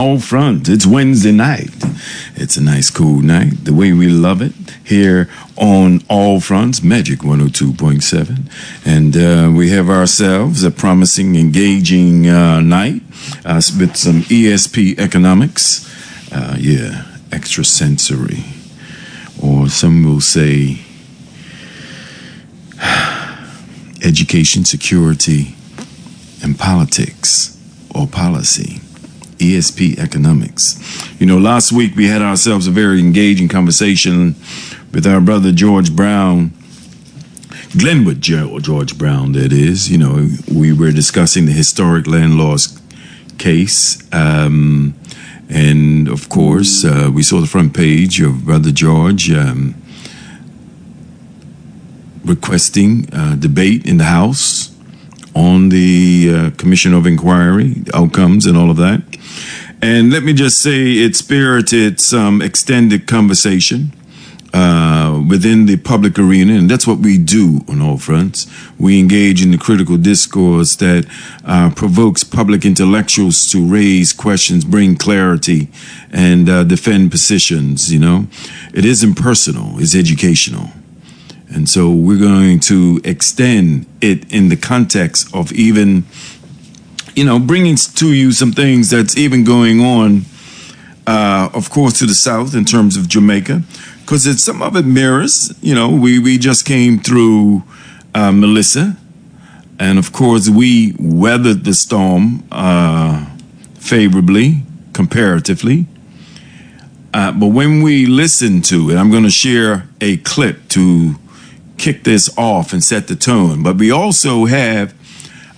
All front. It's Wednesday night. It's a nice, cool night, the way we love it here on All Fronts, Magic 102.7. And we have ourselves a promising, engaging night with some ESP economics. Extrasensory. Or some will say education, security, and politics or policy. ESP economics. You know, last week we had ourselves a very engaging conversation with our brother George Brown, Glenwood George Brown, that is. You know, we were discussing the historic land loss case. And of course, we saw the front page of Brother George requesting debate in the House on the Commission of Inquiry, outcomes and all of that. And let me just say it spirited some extended conversation within the public arena, and that's what we do on all fronts. We engage in the critical discourse that provokes public intellectuals to raise questions, bring clarity, and defend positions, you know. It isn't personal, it's educational. And so we're going to extend it in the context of even, you know, bringing to you some things that's even going on, of course, to the south in terms of Jamaica, because some of it mirrors, you know, we just came through Melissa, and of course we weathered the storm favorably, comparatively. But when we listen to it, I'm going to share a clip to kick this off and set the tone. But we also have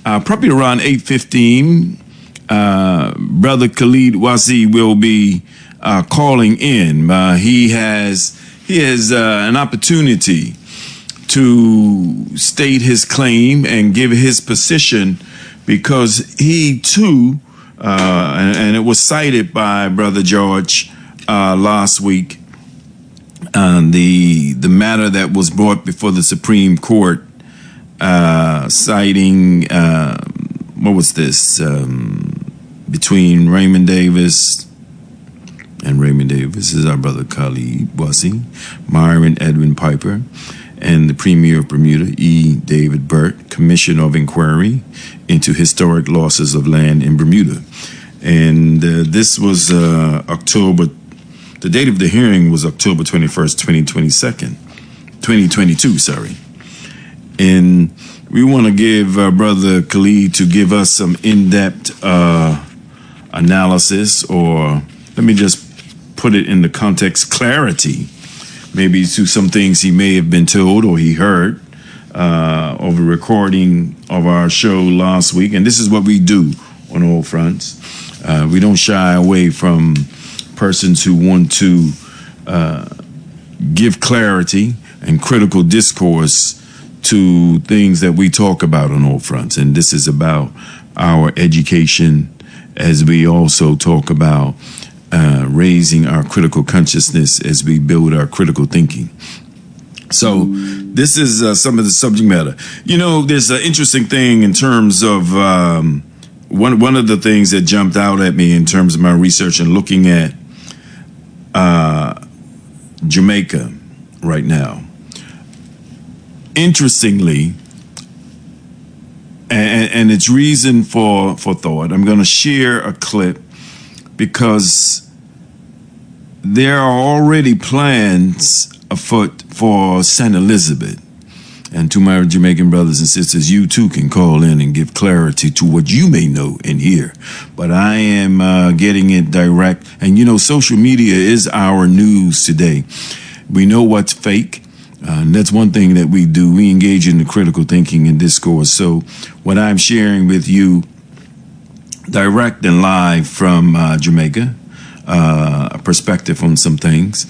probably around 8:15, Brother Khalid Wasi will be calling in. He has an opportunity to state his claim and give his position, because he too, and it was cited by Brother George last week, the matter that was brought before the Supreme Court, citing what was this, between Raymond Davis is our brother Khalid Wasi, Myron Edwin Piper, and the Premier of Bermuda, E. David Burt, Commission of Inquiry into Historic Losses of Land in Bermuda. And this was the date of the hearing was October 21st, 2022, sorry. And we want to give Brother Khalid to give us some in-depth analysis, or let me just put it in the context, clarity, maybe to some things he may have been told or he heard of a recording of our show last week. And this is what we do on all fronts. We don't shy away from persons who want to give clarity and critical discourse to things that we talk about on all fronts. And this is about our education, as we also talk about raising our critical consciousness as we build our critical thinking. So this is some of the subject matter. You know, there's an interesting thing in terms of one of the things that jumped out at me in terms of my research and looking at Jamaica right now. Interestingly, and it's reason for thought, I'm going to share a clip because there are already plans afoot for St. Elizabeth. And to my Jamaican brothers and sisters, you too can call in and give clarity to what you may know and hear. But I am getting it direct. And you know, social media is our news today. We know what's fake. And that's one thing that we do. We engage in the critical thinking and discourse. So what I'm sharing with you direct and live from Jamaica, a perspective on some things.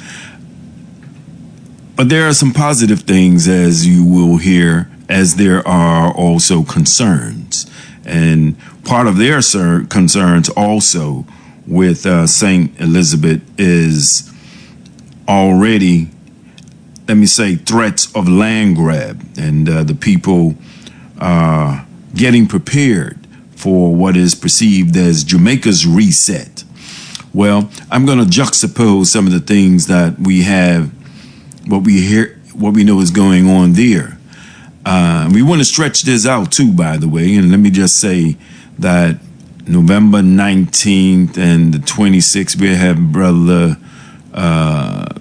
But there are some positive things, as you will hear, as there are also concerns. And part of their concerns also with St. Elizabeth is already, let me say, threats of land grab. And the people are getting prepared for what is perceived as Jamaica's reset. Well, I'm going to juxtapose some of the things that we have, what we hear, what we know is going on there. We want to stretch this out too, by the way. And let me just say that November 19th and the 26th, we have Brother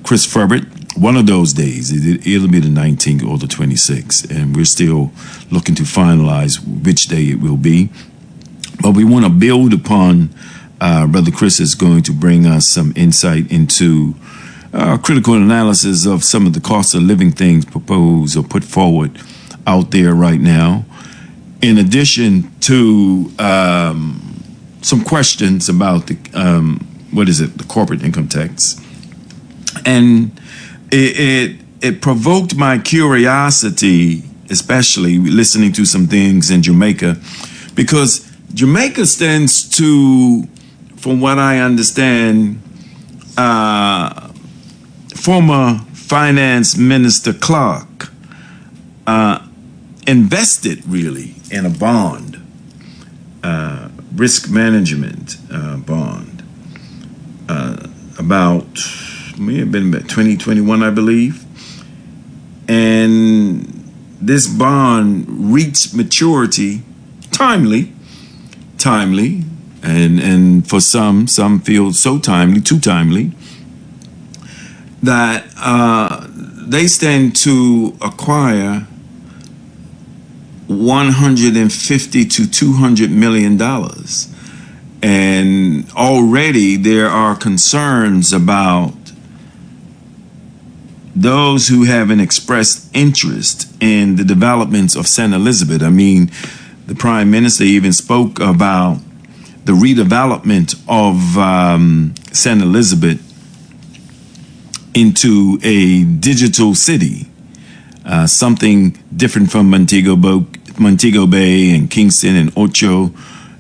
Chris Furbert. One of those days, it'll be the 19th or the 26th. And we're still looking to finalize which day it will be. But we want to build upon, Brother Chris is going to bring us some insight into critical analysis of some of the cost of living things proposed or put forward out there right now. In addition to some questions about the, the corporate income tax. And it provoked my curiosity, especially listening to some things in Jamaica, because Jamaica stands to, from what I understand, former Finance Minister Clark invested really in a bond, risk management bond, about, may have been about 2021, I believe. And this bond reached maturity timely, and for some feel so timely, too timely, that they stand to acquire $150 to $200 million. And already there are concerns about those who haven't expressed interest in the developments of St. Elizabeth. I mean, the Prime Minister even spoke about the redevelopment of St. Elizabeth into a digital city, something different from Montego Bay and Kingston and Ocho.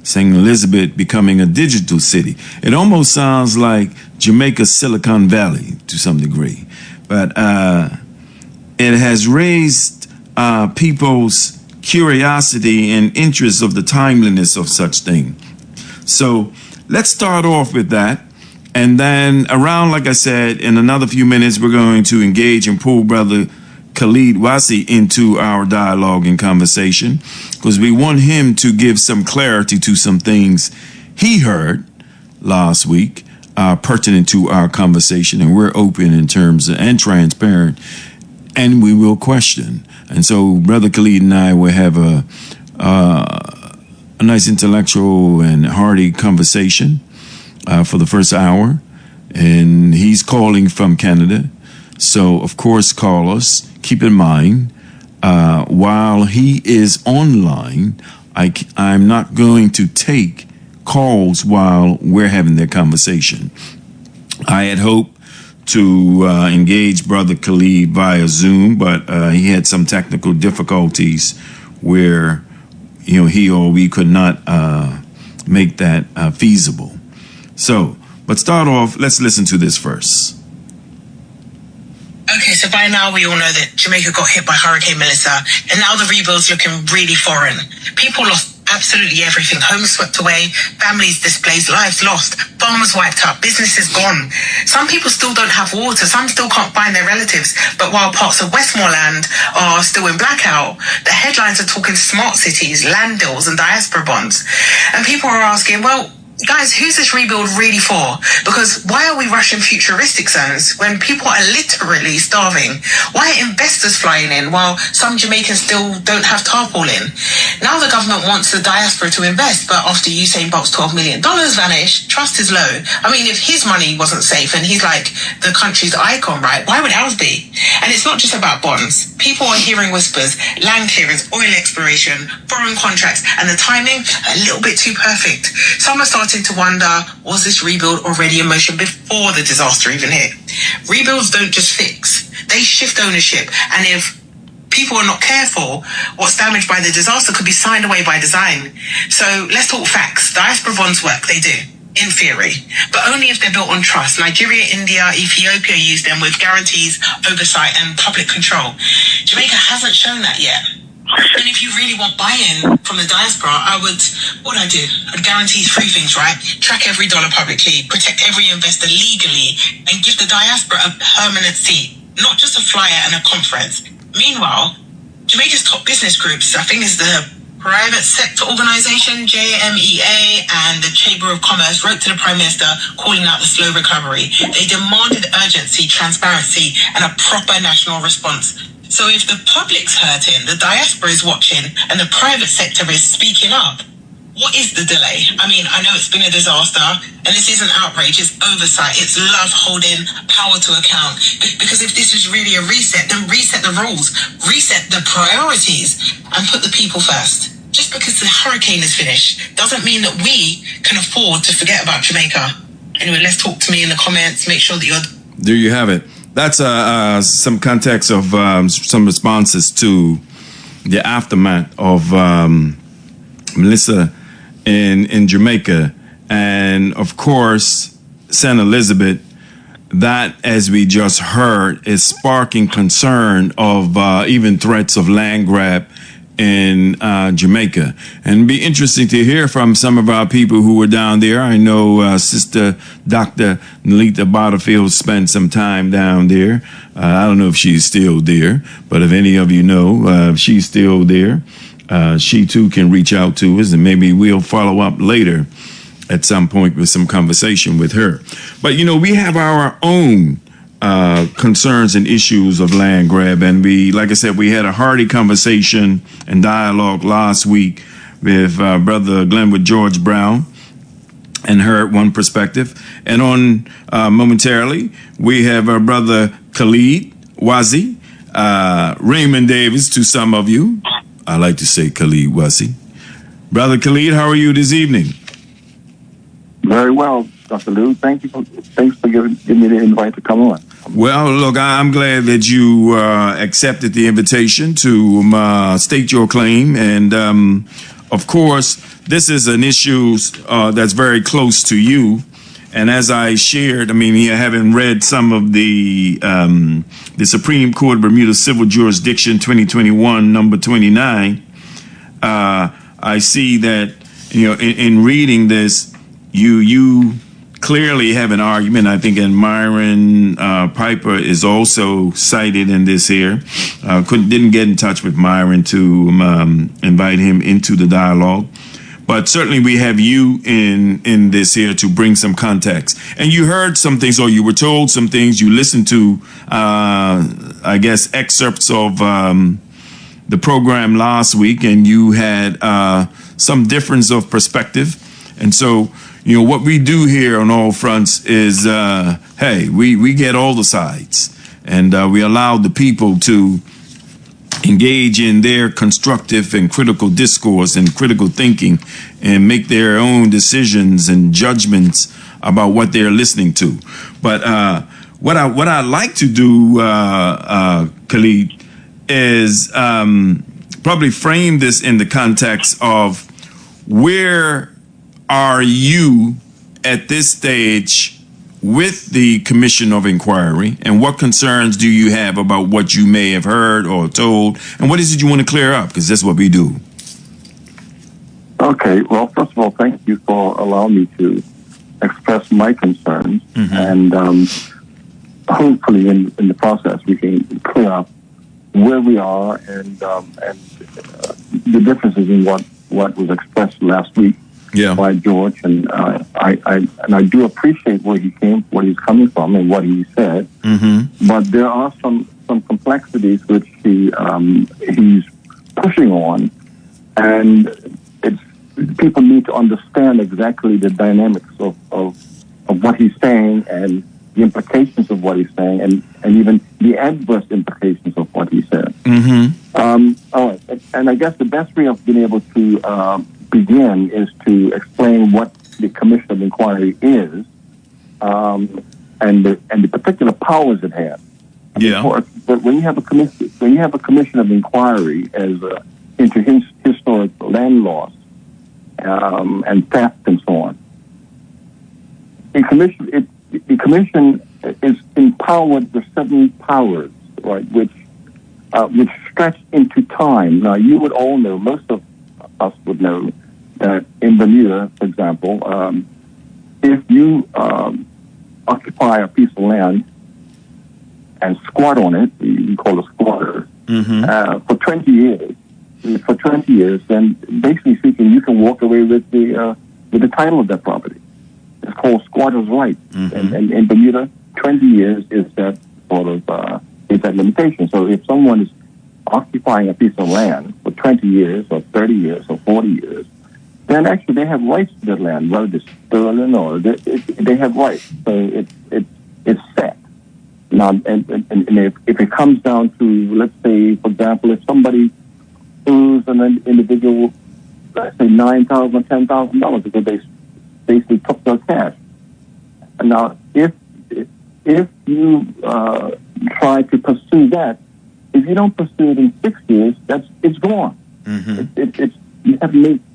St. Elizabeth becoming a digital city. It almost sounds like Jamaica's Silicon Valley to some degree. But it has raised people's curiosity and interest of the timeliness of such thing. So let's start off with that. And then around, like I said, in another few minutes, we're going to engage and pull Brother Khalid Wasi into our dialogue and conversation, because we want him to give some clarity to some things he heard last week pertinent to our conversation. And we're open in terms of, and transparent, and we will question. And so Brother Khalid and I will have a nice intellectual and hearty conversation for the first hour. And he's calling from Canada. So, of course, call us. Keep in mind, while he is online, I'm not going to take calls while we're having that conversation. I had hoped to engage Brother Khalid via Zoom, but he had some technical difficulties where, he or we could not make that feasible. So, but start off, let's listen to this first. Okay, so by now we all know that Jamaica got hit by Hurricane Melissa, and now the rebuild's looking really foreign. People lost absolutely everything. Homes swept away, families displaced, lives lost, farmers wiped out, businesses gone. Some people still don't have water, some still can't find their relatives. But while parts of Westmoreland are still in blackout, the headlines are talking smart cities, land deals, and diaspora bonds. And people are asking, well, guys, who's this rebuild really for? Because why are we rushing futuristic zones when people are literally starving? Why are investors flying in while some Jamaicans still don't have tarpaulin? Now the government wants the diaspora to invest, but after Usain Bolt's $12 million vanished, trust is low. I mean, if his money wasn't safe and he's like the country's icon, right, why would ours be? And it's not just about bonds. People are hearing whispers, land clearance, oil exploration, foreign contracts, and the timing a little bit too perfect. Some are starting to wonder, was this rebuild already in motion before the disaster even hit? Rebuilds don't just fix, they shift ownership. And if people are not careful, what's damaged by the disaster could be signed away by design. So let's talk facts. Diaspora bonds work, they do, in theory, but only if they're built on trust. Nigeria, India, Ethiopia use them with guarantees, oversight, and public control. Jamaica hasn't shown that yet. And if you really want buy-in from the diaspora, what I'd do, I'd guarantee 3 things, right? Track every dollar publicly, protect every investor legally, and give the diaspora a permanent seat, not just a flyer and a conference. Meanwhile, Jamaica's top business groups, I think is the private sector organization, JMEA, and the Chamber of Commerce wrote to the Prime Minister calling out the slow recovery. They demanded urgency, transparency, and a proper national response. So if the public's hurting, the diaspora is watching, and the private sector is speaking up, what is the delay? I mean, I know it's been a disaster, and this isn't outrage, it's oversight. It's love holding power to account. Because if this is really a reset, then reset the rules, reset the priorities, and put the people first. Just because the hurricane is finished doesn't mean that we can afford to forget about Jamaica. Anyway, let's talk to me in the comments. Make sure that you're... There you have it. That's some context of some responses to the aftermath of Melissa in Jamaica. And of course, St. Elizabeth, that, as we just heard, is sparking concern of even threats of land grab in Jamaica. And it'd be interesting to hear from some of our people who were down there. I know Sister Dr. Nalita Butterfield spent some time down there. I don't know if she's still there, but if any of you know, if she's still there, she too can reach out to us, and maybe we'll follow up later at some point with some conversation with her. But, you know, we have our own concerns and issues of land grab. And we, like I said, we had a hearty conversation and dialogue last week with Brother Glenwood George Brown and heard one perspective. And on momentarily, we have our Brother Khalid Wazi, Raymond Davis to some of you. I like to say Khalid Wazi. Brother Khalid, how are you this evening? Very well, Dr. Lou. Thanks for giving me the invite to come on. Well, look, I'm glad that you accepted the invitation to state your claim. And, of course, this is an issue that's very close to you. And as I shared, I mean, having read some of the Supreme Court of Bermuda Civil Jurisdiction 2021, number 29, I see that, you know, in reading this, you clearly have an argument. I think, and Myron Piper is also cited in this here. Didn't get in touch with Myron to invite him into the dialogue. But certainly we have you in this here to bring some context. And you heard some things, or you were told some things. You listened to, I guess, excerpts of the program last week, and you had some difference of perspective. And so, you know, what we do here on all fronts is, hey, we get all the sides, and we allow the people to engage in their constructive and critical discourse and critical thinking and make their own decisions and judgments about what they're listening to. But what I like to do, Khalid, is probably frame this in the context of where are you at this stage with the Commission of Inquiry, and what concerns do you have about what you may have heard or told, and what is it you want to clear up? Because that's what we do. Okay. Well, first of all, thank you for allowing me to express my concerns, and hopefully in the process we can clear up where we are and the differences in what was expressed last week. Yeah. By George, and I do appreciate where he's coming from and what he said. But there are some complexities which he's pushing on, and people need to understand exactly the dynamics of what he's saying and the implications of what he's saying, and even the adverse implications of what he said. All right, and I guess the best way of being able to begin is to explain what the Commission of Inquiry is, and the particular powers it has. But when you have a commission of inquiry as into historic land loss and theft and so on, the commission is empowered with certain powers, right, which which stretch into time. Now, you would all know, most of us would know, that in Bermuda, for example, if you occupy a piece of land and squat on it, you call it squatter, for 20 years, then basically speaking, you can walk away with the title of that property. It's called squatter's right. And in Bermuda, 20 years is that sort of is that limitation. So if someone is occupying a piece of land for 20 years or 30 years or 40 years, then actually they have rights to that land, whether it's stolen or they have rights. So it's set. Now, and if it comes down to, let's say, for example, if somebody owes an individual, let's say $9,000 or $10,000 because they basically took their cash. And now, if you try to pursue that, if you don't pursue it in 6 years, it's gone.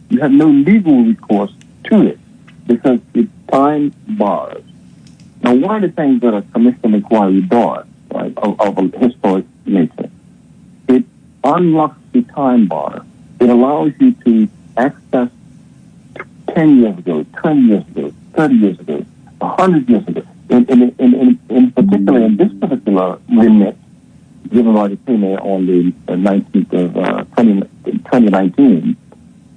You have no legal recourse to it because it's time bars. Now, one of the things that a commission of inquiry does, right, of a historic nature, it unlocks the time bar. It allows you to access 10 years ago, 20 years ago, 30 years ago, 100 years ago. In particular, in this particular remit, given by the Premier on the 19th of 2019,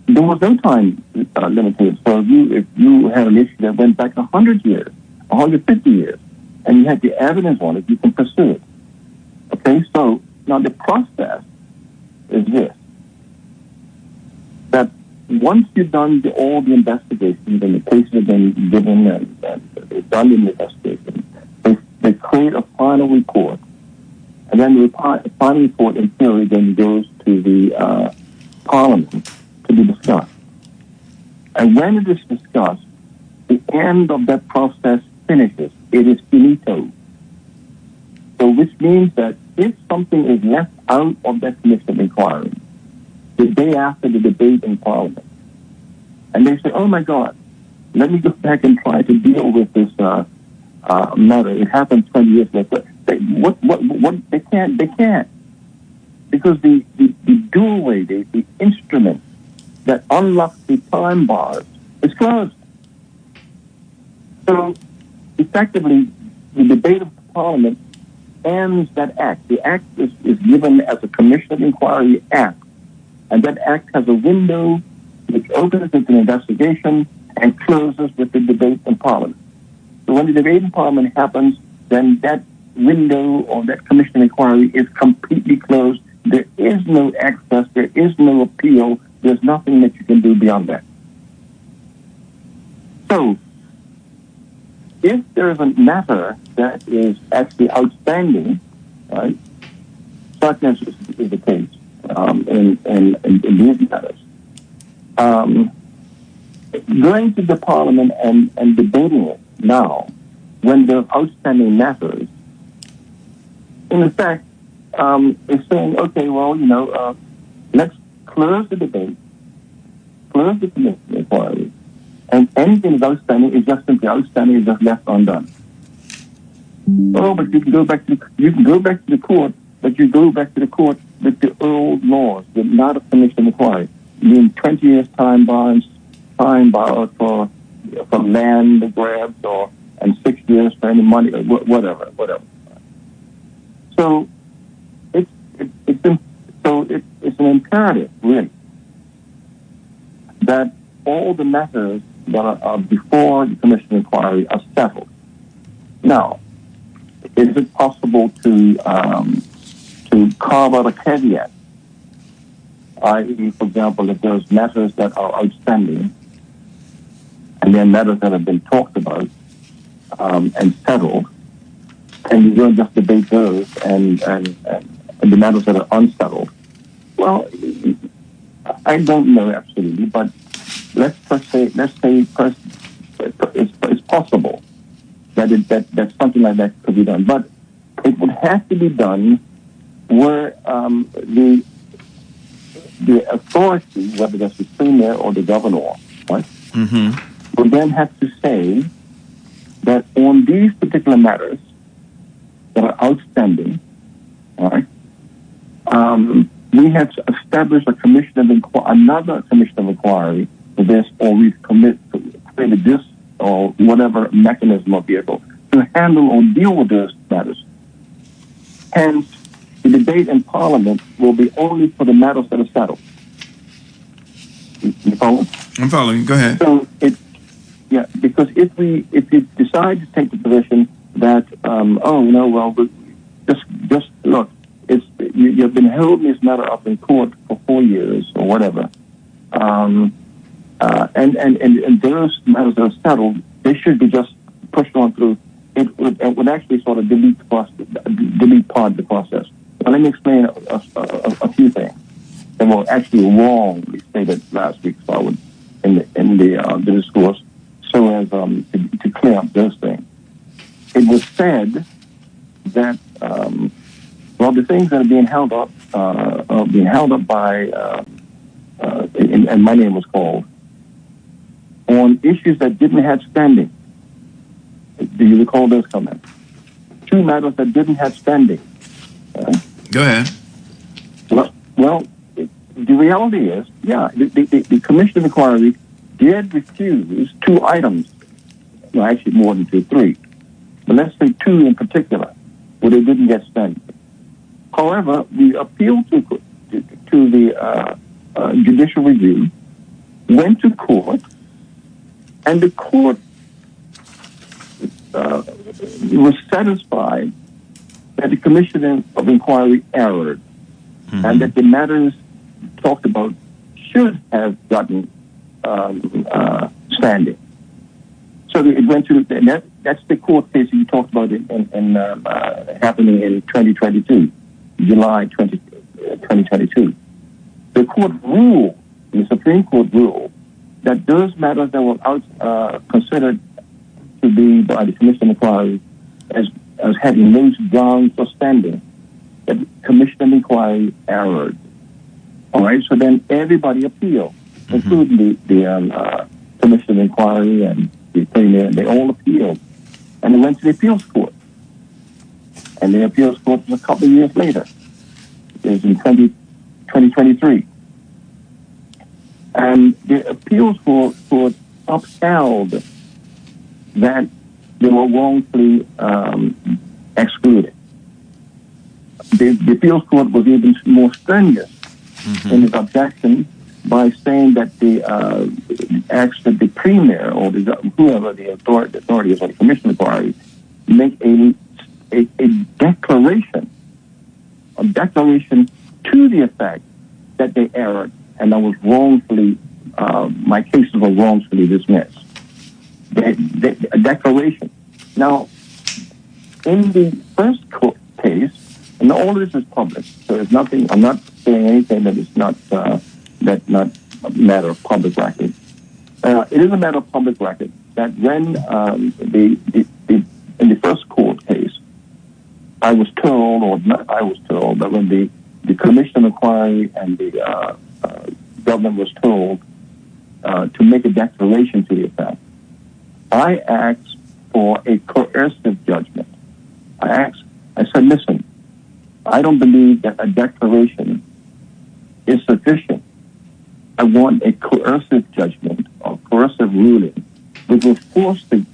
there was no time limited. So if you had an issue that went back 100 years, 150 years, and you had the evidence on it, you can pursue it. Okay, so now the process is this, that once you've done all the investigations and the cases have been given and they've done the investigation, they create a final report. And then the final report, in theory, then goes to the Parliament to be discussed. And when it is discussed, the end of that process finishes. It is finito. So which means that if something is left out of that commission of inquiry, the day after the debate in Parliament, and they say, oh my God, let me go back and try to deal with this matter. It happened 20 years later. What they can't. Because the doorway, the instrument that unlocks the time bars is closed. So effectively, the debate of Parliament ends that act. The act is given as a Commission of Inquiry Act, and that act has a window which opens into an investigation and closes with the debate in Parliament. So when the debate in Parliament happens, then that window or that Commission of Inquiry is completely closed. There is no access. There is no appeal. There's nothing that you can do beyond that. So, if there is a matter that is actually outstanding, right, such as is the case in these matters, going to the Parliament and debating it now, when there are outstanding matters, in effect, is saying, okay, well, let's close the debate, close the commission inquiry, and anything that's outstanding is just simply outstanding, is just left undone. Oh, but you can go back to the court, but you go back to the court with the old laws, with not a commission inquiry. You mean 20 years time barred for land grabs and 6 years for any money or whatever. So it's an imperative, really, that all the matters that are before the commission inquiry are settled. Now, is it possible to carve out a caveat? I.e., for example, if there's matters that are outstanding, and then matters that have been talked about and settled, and you don't just debate those and the matters that are unsettled. Well, I don't know absolutely, but let's say it's possible that something like that could be done. But it would have to be done where the authority, whether that's the Premier or the Governor, right, would then have to say that on these particular matters that are outstanding, all right, We had established a another commission of inquiry for this, or we've created this or whatever mechanism or vehicle to handle or deal with those matters. Hence, the debate in Parliament will be only for the matters that are settled. You follow? I'm following. Go ahead. So because if you decide to take the position that just look, you've been holding this matter up in court for 4 years or whatever, and those matters that are settled, they should be just pushed on through. It would actually sort of delete part of the process. Now, let me explain a few things that were actually wrongly stated last week, in the discourse, so as to clear up those things. It was said that the things that are being held up by and my name was called on issues that didn't have standing. Do you recall those comments? 2 matters that didn't have standing. Go ahead. Well, the reality is, the Commission of Inquiry did refuse 2 items. No, actually more than 2, 3. But let's say 2 in particular, where they didn't get standing. However, we appealed to the judicial review, went to court, and the court was satisfied that the Commission of Inquiry erred, and that the matters talked about should have gotten standing. So it went to that's the court case you talked about happening in 2022, July 2022. The court ruled, the Supreme Court ruled, that those matters that were considered to be by the Commission of Inquiry as having no grounds for standing, that the Commission of Inquiry erred. All right, so then everybody appealed, including the Commission of Inquiry and the Premier. They all appealed, and they went to the appeals court. And the appeals court was a couple of years later. It was in 2023. And the appeals court upheld that they were wrongfully excluded. The appeals court was even more strenuous in its objection by saying that the Premier or whoever the authority is or the Commission of Inquiry make a declaration to the effect that they erred and that was wrongfully, my cases were wrongfully dismissed. A declaration. Now, in the first court case, and all this is public, so there's nothing. I'm not saying anything that is not a matter of public record. It is a matter of public record that when in the first court case, I was told, or not I was told, that when the Commission of Inquiry and the government was told to make a declaration to the effect, I asked for a coercive judgment. I said, listen, I don't believe that a declaration is sufficient. I want a coercive judgment or coercive ruling, which will force the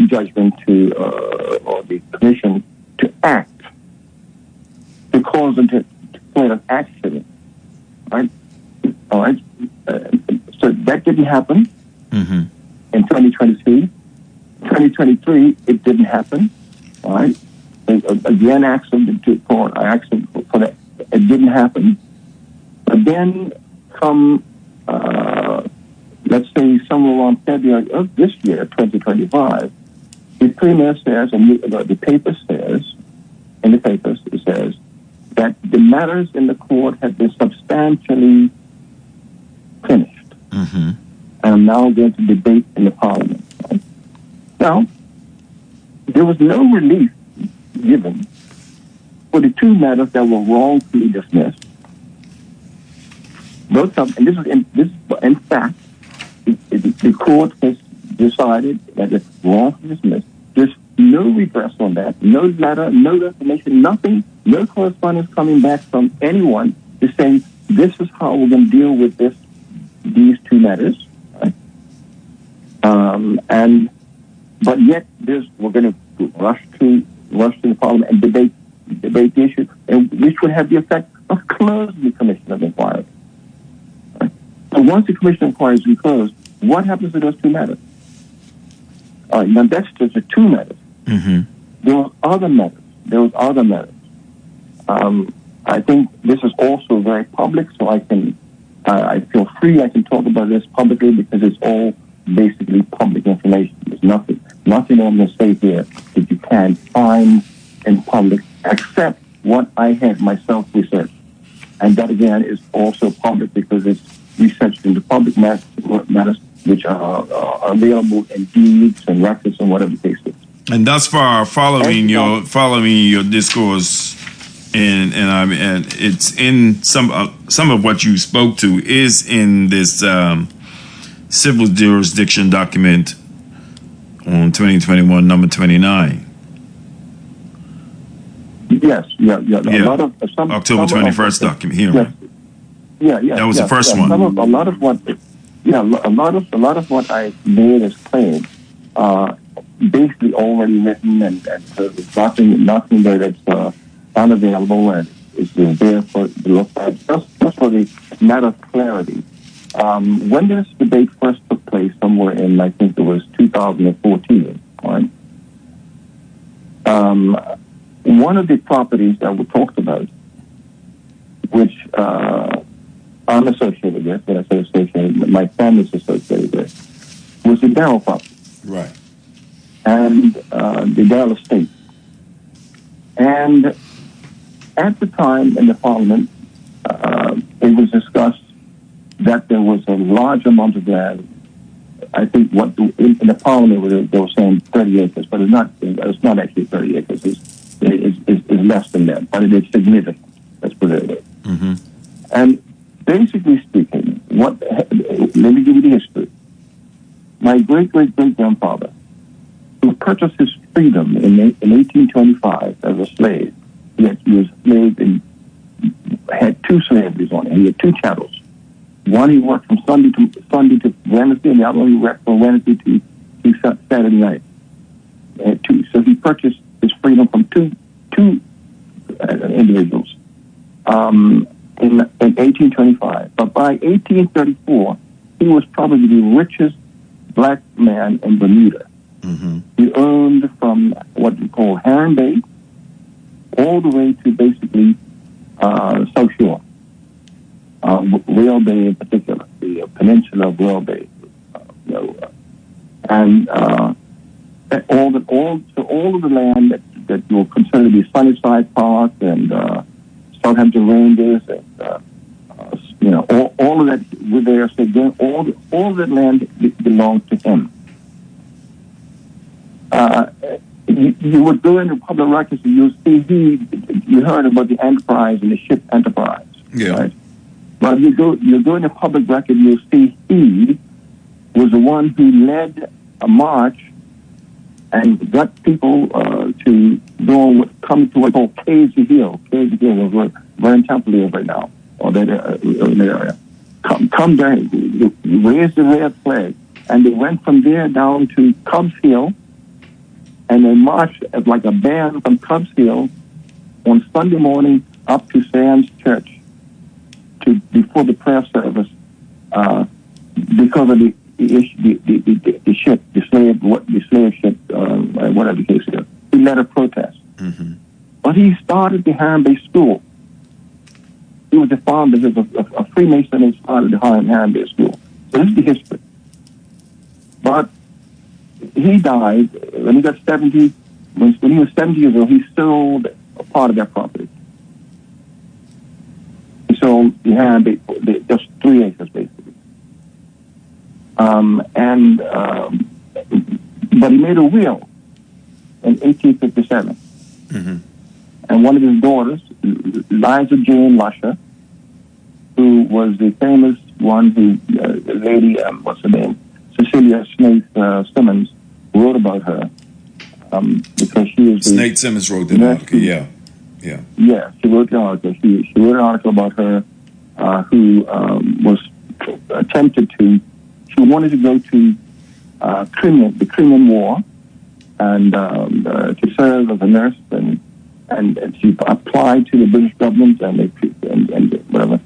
judgment to or the commission to act, to cause them to point an action. Right? All right. So that didn't happen. In 2022. 2023, it didn't happen. All right. Again, I asked them I asked them for that. It didn't happen. But then come, let's say somewhere around February of this year, 2025, the Premier says, and the paper says, in the papers, it says that the matters in the court have been substantially finished. And I'm now going to debate in the Parliament. Right? Now, there was no relief given for the 2 matters that were wrongfully dismissed. Both of, and this is in fact, the court has decided that it's wrongfully dismissed. There's no redress on that, no letter, no information, nothing no correspondence coming back from anyone to say this is how we're going to deal with these two matters. Right? But yet we're going to rush to the Parliament and debate the issue, which would have the effect of closing the Commission of Inquiry. Right? So once the Commission of Inquiry has been closed, what happens to those two matters? Now that's just the two matters. Mm-hmm. There was other matters. I think this is also very public, so I feel free. I can talk about this publicly because it's all basically public information. There's nothing I'm going to say here that you can't find in public except what I had myself researched. And that, again, is also public because it's researched into public matters which are available in deeds and records and whatever the case is. And thus far, following your discourse, and it's in some of what you spoke to is in this civil jurisdiction document on 2021 number 29. Yes, yeah. A lot of October 21st document here. Yes. That was the first one. A lot of what I made as claims are basically already written, and so there's nothing there that's unavailable and is there for the look at. Just for the matter of clarity, when this debate first took place, somewhere in I think it was 2014, right? One of the properties that we talked about, which I'm associated with, when I say associated, my family's associated with, was the Darrell property. Right. And the Darrell estate. And at the time in the Parliament, it was discussed that there was a large amount of land. I think in the Parliament they were saying 30 acres, but it's not actually 30 acres. It's less than that, but it is significant. Let's put it that way. Mm-hmm. And basically speaking, let me give you the history. My great-great-great-grandfather, who purchased his freedom in 1825 as a slave, he was a slave and had two slaveries on him. He had two chattels. One he worked from Sunday to Wednesday, and the other one he worked from Wednesday to Saturday night. He had two. So he purchased his freedom from two individuals in 1825. But by 1834, he was probably the richest black man in Bermuda. Mm-hmm. He owned from what we call Heron Bay all the way to basically South Shore, Whale Bay in particular, the peninsula of Whale Bay, and all of the land that you will consider to be Sunnyside Park and Southampton Rangers and all of that were there. So again, all of that land belonged to him. You would go into public records and you'll see you heard about the Enterprise and the ship Enterprise. Yeah. Right? Well, you go into public record, you'll see he was the one who led a march and got people to come to what's called Casey Hill. Casey Hill, we're in Temple right now, or that area. Come there, raise the red flag, and they went from there down to Cubs Hill. And they marched like a band from Cubs Hill on Sunday morning up to Sam's Church before the prayer service because of the ship, the slave ship, whatever the case is. He led a protest. Mm-hmm. But he started the Heron Bay School. He was a founder, he was a Freemason, and started the Heron Bay School. So this is the history. But he died when he got 70. When he was 70 years old, he sold a part of that property. He sold the Heron Bay, just 3 acres, basically. But he made a will in 1857. Mm-hmm. And one of his daughters, Liza Jane Lusher, who was the famous one who, the lady, what's her name? Cecilia Snaith Simmons wrote about her because she was Snaith Simmons wrote that. Okay, yeah. Yeah. Yeah, she wrote the article. She wrote an article about her who was attempted to. She wanted to go to the Crimean War, and to serve as a nurse, and she applied to the British government and whatever.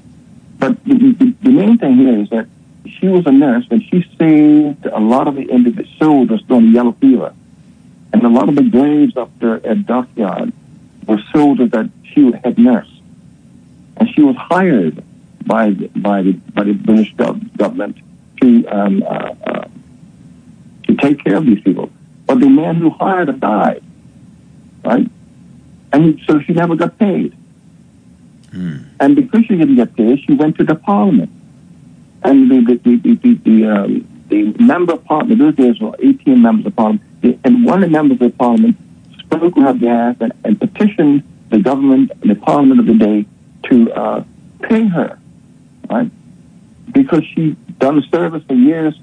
But the main thing here is that she was a nurse and she saved a lot of the individual soldiers during the yellow fever, and a lot of the graves up there at Dockyard were soldiers that she had nursed, and she was hired by the British government to take care of these people. But the man who hired her died, right? And so she never got paid. And because she didn't get paid, she went to the parliament. And the member of parliament, those days were 18 members of parliament, and one of the members of parliament spoke on her behalf and petitioned the government, the parliament of the day, to pay her, right? Because she done service for years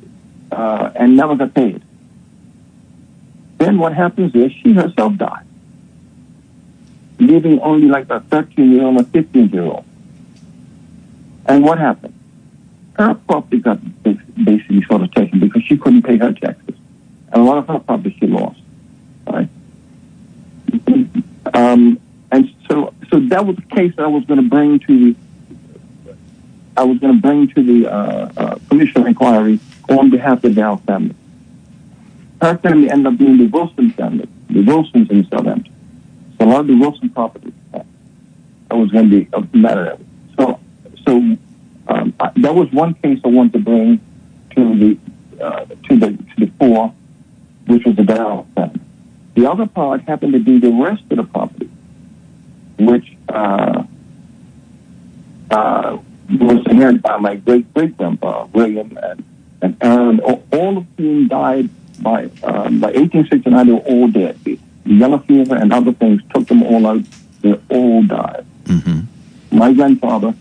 and never got paid. Then what happens is she herself died, leaving only like a 13-year-old or 15-year-old. And what happened? Her property got basically sort of taken because she couldn't pay her taxes. And a lot of her property she lost, right? And so that was the case that I was going to bring to the Commission of Inquiry on behalf of the Dow family. Her family ended up being the Wilson family, the Wilsons in Southampton. So a lot of the Wilson property that was going to be a matter. So that was one case I wanted to bring to the fore, which was the Dow family. The other part happened to be the rest of the property, which was inherited by my great-great-grandpa, William and Aaron, all of whom died by 1869. They were all dead. The yellow fever and other things took them all out. They all died. Mm-hmm. My grandfather,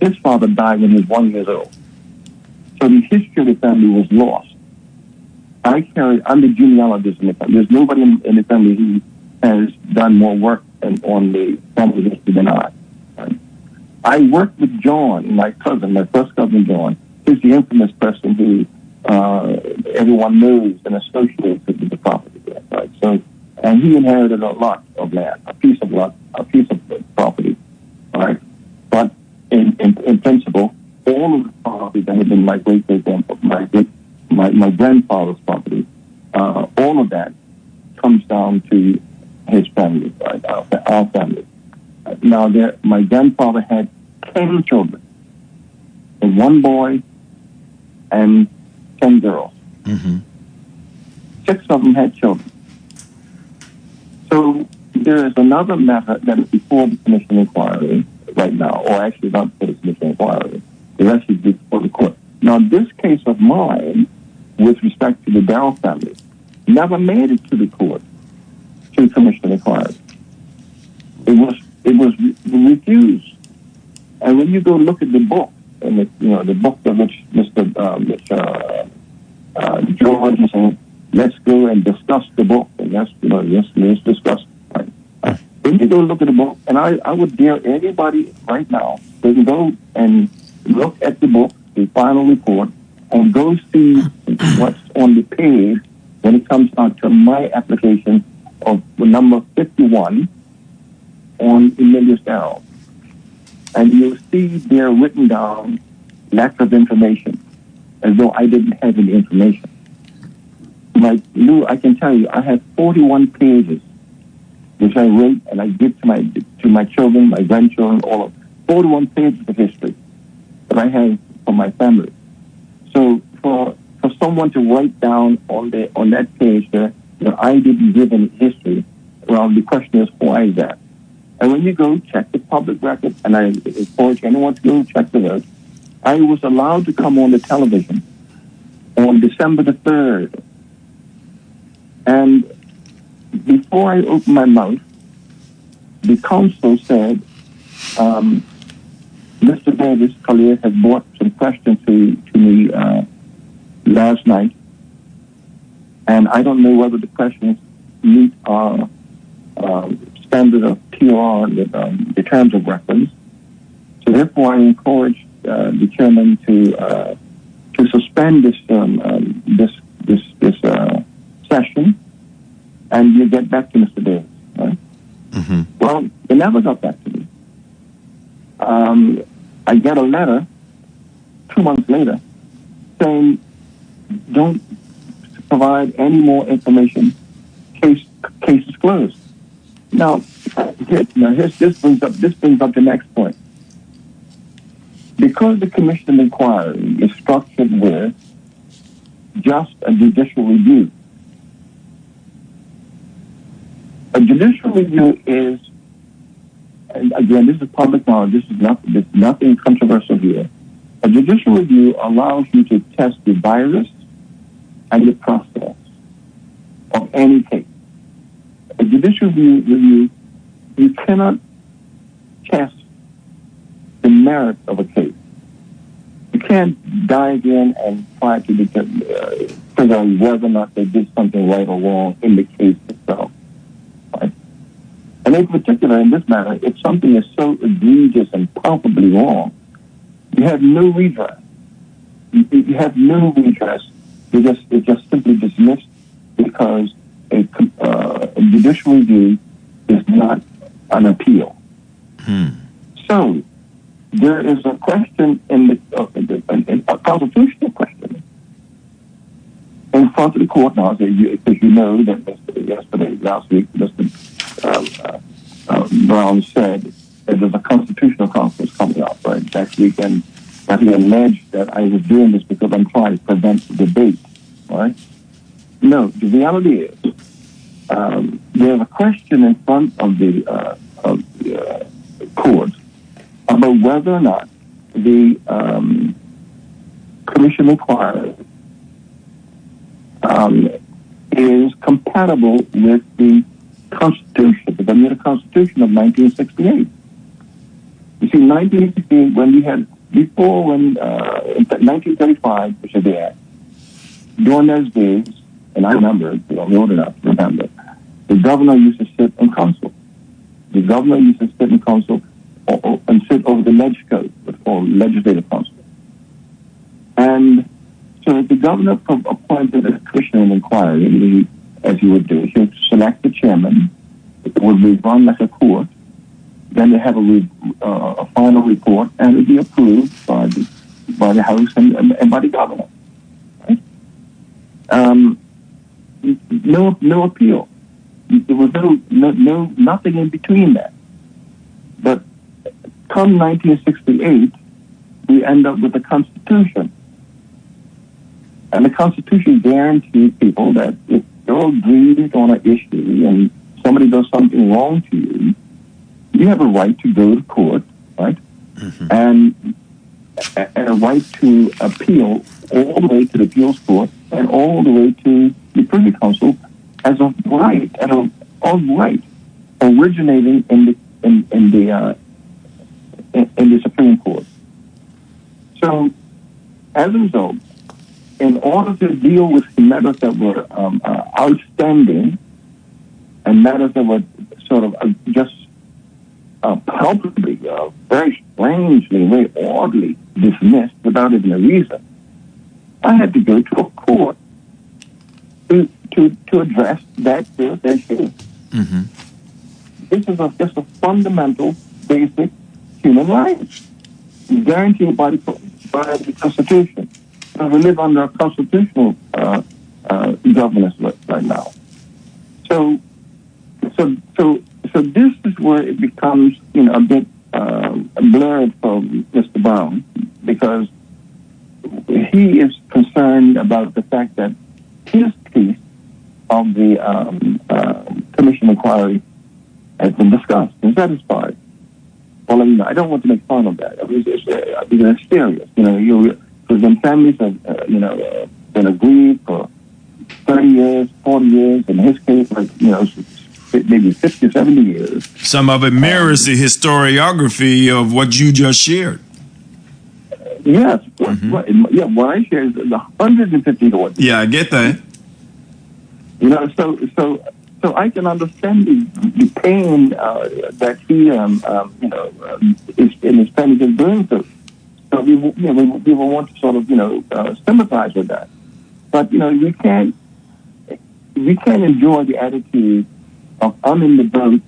his father died when he was 1 year old. So the history of the family was lost. I'm the genealogist in the family. There's nobody in the family who has done more work on the family history than I. Right? I worked with John, my cousin, my first cousin John. He's the infamous person who everyone knows and associates with the property. Right? So, and he inherited a lot of land, a piece of property. All right, but in principle, all of the property that had been my my grandfather's property, all of that comes down to his family, right? Our family. Now, my grandfather had 10 children, and 1 boy and 10 girls. Mm-hmm. 6 of them had children. So there is another matter that is before the Commission of Inquiry right now, or actually not before the Commission of Inquiry. It's actually before the court. Now, this case of mine, with respect to the Darrell family, never made it to the court, to the Commission of Inquiry. It was refused. And when you go look at the book, and the book of which Mr. George is saying, let's go and discuss the book, and let's discuss. When you go look at the book, and I would dare anybody right now, they can go and look at the book, the final report, and go see what's on the page when it comes down to my application of the number 51 on Emilius Darrell. And you'll see there written down lack of information, as though I didn't have any information. Like Lou, I can tell you, I have 41 pages, which I wrote and I give to my children, my grandchildren, all of 41 pages of history that I have for my family. So for someone to write down on that page there that I didn't give any history, well, the question is, why is that? And when you go check the public record, and I encourage anyone to go check the record, I was allowed to come on the television on December the 3rd. And before I opened my mouth, the counsel said, Mr. Davis Collier had brought some questions to me last night, and I don't know whether the questions meet our standard of TOR, the terms of reference. So therefore, I encourage the chairman to suspend this session, and you get back to Mr. Davis. Right? Mm-hmm. Well, they never got back to me. I get a letter 2 months later saying, "Don't provide any more information. Case is closed." Now, this brings up the next point. Because the commission of inquiry is structured with just a judicial review. A judicial review is, and again, this is public knowledge. There's nothing controversial here. A judicial review allows you to test the virus and the process of any case. A judicial review, you cannot test the merit of a case. You can't dive in and try to figure out whether or not they did something right or wrong in the case itself. Right? And in particular, in this matter, if something is so egregious and palpably wrong, you have no redress. You have no redress. It's just simply dismissed because a judicial review is not an appeal. So there is a question in a constitutional question in front of the court now, because you know that last week, Mr. Brown said that there's a constitutional conference coming up next week, and I think alleged that I was doing this because I'm trying to prevent debate. Right? No, the reality is there's a question in front of the court about whether or not the commission inquiry is compatible with the Constitution, the Bermuda Constitution of 1968. You see, 1968, when we had, before when, in 1935, which is the act, during those days, and I remember, I'm old enough to remember, the governor used to sit in council. The governor used to sit in council and sit over the legislative or legislative council. And so if the governor appointed a commission of inquiry, as he would do, he would select the chairman, it would be run like a court, then they have a final report, and it would be approved by the House and by the governor. Right? No appeal. There was nothing in between that. But come 1968, we end up with the Constitution. And the Constitution guarantees people that if you're aggrieved on an issue and somebody does something wrong to you, you have a right to go to court, right? Mm-hmm. And a right to appeal all the way to the appeals court and all the way to the Privy Council as a right, originating in the Supreme Court. So, as a result, in order to deal with matters that were outstanding and matters that were sort of just palpably, very strangely, very oddly dismissed without even a reason, I had to go to a court to address that issue. Mm-hmm. This is just a fundamental, basic human right guaranteed by the Constitution. And we live under a constitutional governance right now. So this is where it becomes, a bit blurred for Mr. Brown, because he is concerned about the fact that his piece of the commission inquiry has been discussed and satisfied. Well, I don't want to make fun of that. It's serious. Because when families have, been aggrieved for 30 years, 40 years, in his case, maybe 50, 70 years. Some of it mirrors the historiography of what you just shared. Yes. Mm-hmm. What I shared is 150 to 1. Yeah, I get that. So So I can understand the pain that he, his family is going through. So we will want to sort of, sympathize with that. But, we can't enjoy the attitude of, I'm in the boat,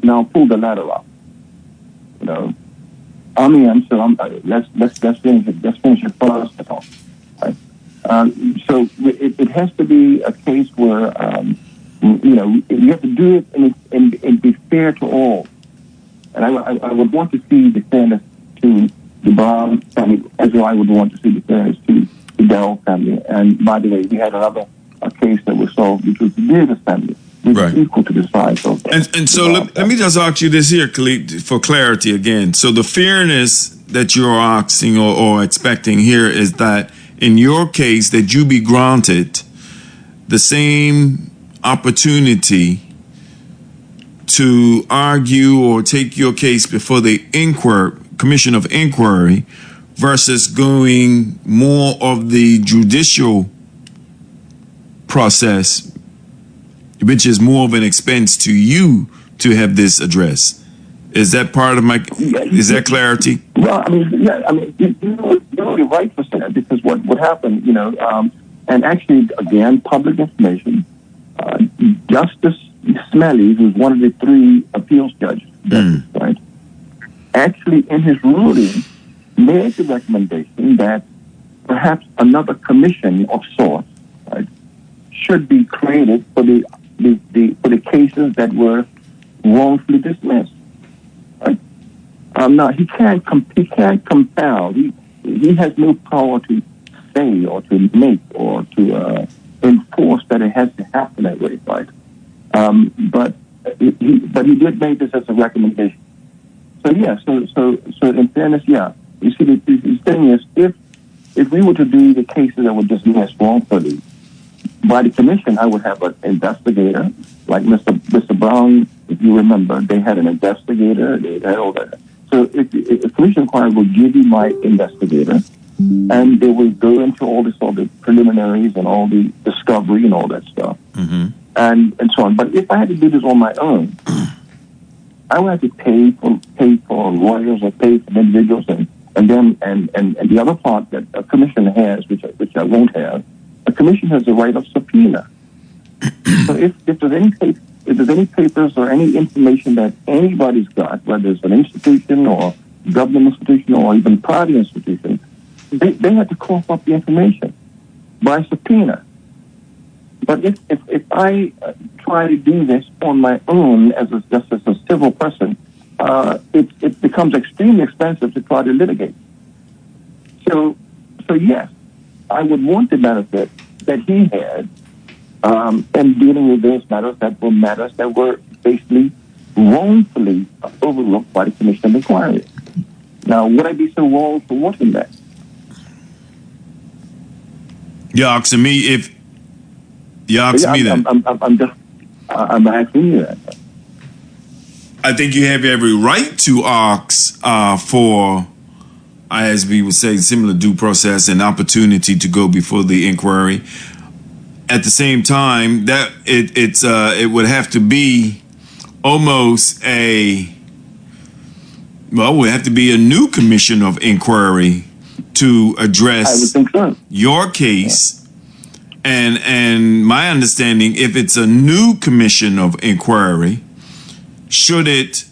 now pull the ladder up. I'm in, so let's finish it. Let's finish it first. Right? So it has to be a case where, you have to do it and be fair to all. And I would want to see the fairness to the Brown family, as well I would want to see the fairness to the Dell family. And by the way, we had another case that was solved, which was the Davis family, which is equal to the size of And so let me just ask you this here, Khalid, for clarity again. So the fairness that you're asking or expecting here is that in your case that you be granted the same opportunity to argue or take your case before the Commission of Inquiry versus going more of the judicial process, which is more of an expense to you to have this addressed. Is that part of my? Is that clarity? Well, you're right for that, because what happened, and actually again, public information. Justice Smelly, who's one of the 3 appeals judges, right, actually in his ruling made the recommendation that perhaps another commission of sorts, right, should be created for the cases that were wrongfully dismissed. Right? Now he can't compel. He has no power to say or to make or to enforce that it has to happen that way, right? But he did make this as a recommendation. So yeah, so in fairness, yeah. You see, the thing is, if we were to do the cases that were dismissed wrongfully by the commission, I would have an investigator, like Mr. Brown. If you remember, they had an investigator. They had all that. So if the commission inquiry will give you my investigator, and they will go into all the preliminaries and all the discovery and all that stuff, and so on. But if I had to do this on my own, I would have to pay for lawyers or pay for individuals, and the other part that a commission has, which I won't have, a commission has the right of subpoena. So if there's any papers or any information that anybody's got, whether it's an institution or government institution or even private institution, they have to cough up the information by subpoena. But if I try to do this on my own just as a civil person, it becomes extremely expensive to try to litigate. So yes, I would want the benefit that he had in dealing with those matters that were basically wrongfully overlooked by the Commission of Inquiry. Now, would I be so wrong for wanting that? You're asking me if. You're asking me that. I'm asking you that. I think you have every right to ask for, as we would say, similar due process and opportunity to go before the inquiry. At the same time, that it would have to be almost would have to be a new commission of inquiry to address I would think so. Your case. Yeah. And my understanding, if it's a new commission of inquiry, should it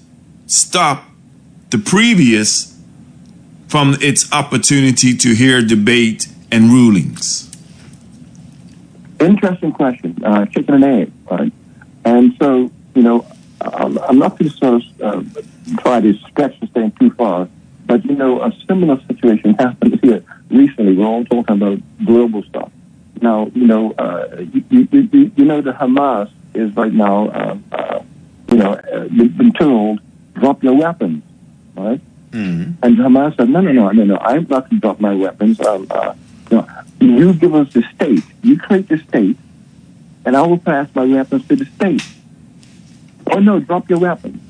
stop the previous from its opportunity to hear debate and rulings? Interesting question. Chicken and egg, right? And so, I'm not going to sort of try to stretch this thing too far, but, a similar situation happened here recently. We're all talking about global stuff. Now, the Hamas is right now, been told, drop your weapons, right? Mm-hmm. And Hamas said, no, I'm not going to drop my weapons. You give us the state. You create the state, and I will pass my weapons to the state. Oh, no, drop your weapons.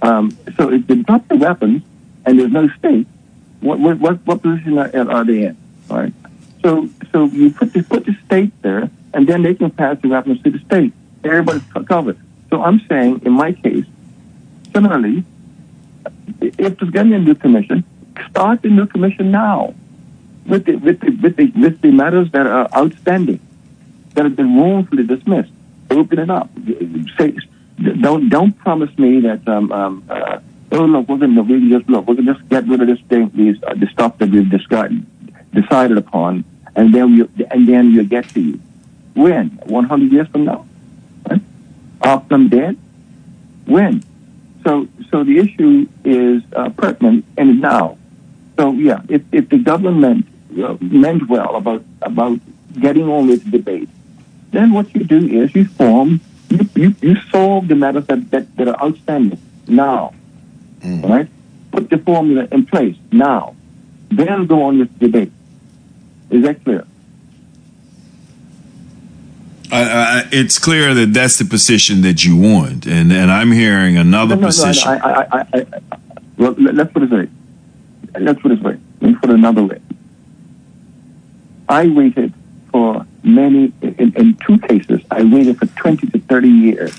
So if they drop the weapons and there's no state, what position are they in? All right. So you put the state there, and then they can pass the weapons to the state. Everybody's covered. So I'm saying, in my case, similarly, if there's going to be a new commission, start the new commission now with the matters that are outstanding, that have been wrongfully dismissed. Open it up. Say, don't promise me that oh look, we're going to just get rid of this thing, the stuff that we've decided upon, and then we'll get to you. When? 100 years from now? Right? After I'm dead? When? So the issue is pertinent and now. So yeah, if the government meant well about getting on with the debate, then what you do is you solve the matters that are outstanding now. Right? Put the formula in place now. Then go on with the debate. Is that clear? It's clear that that's the position that you want, and I'm hearing another position. Well, let's put it this way. Let me put it another way. I waited for in two cases, I waited for 20 to 30 years.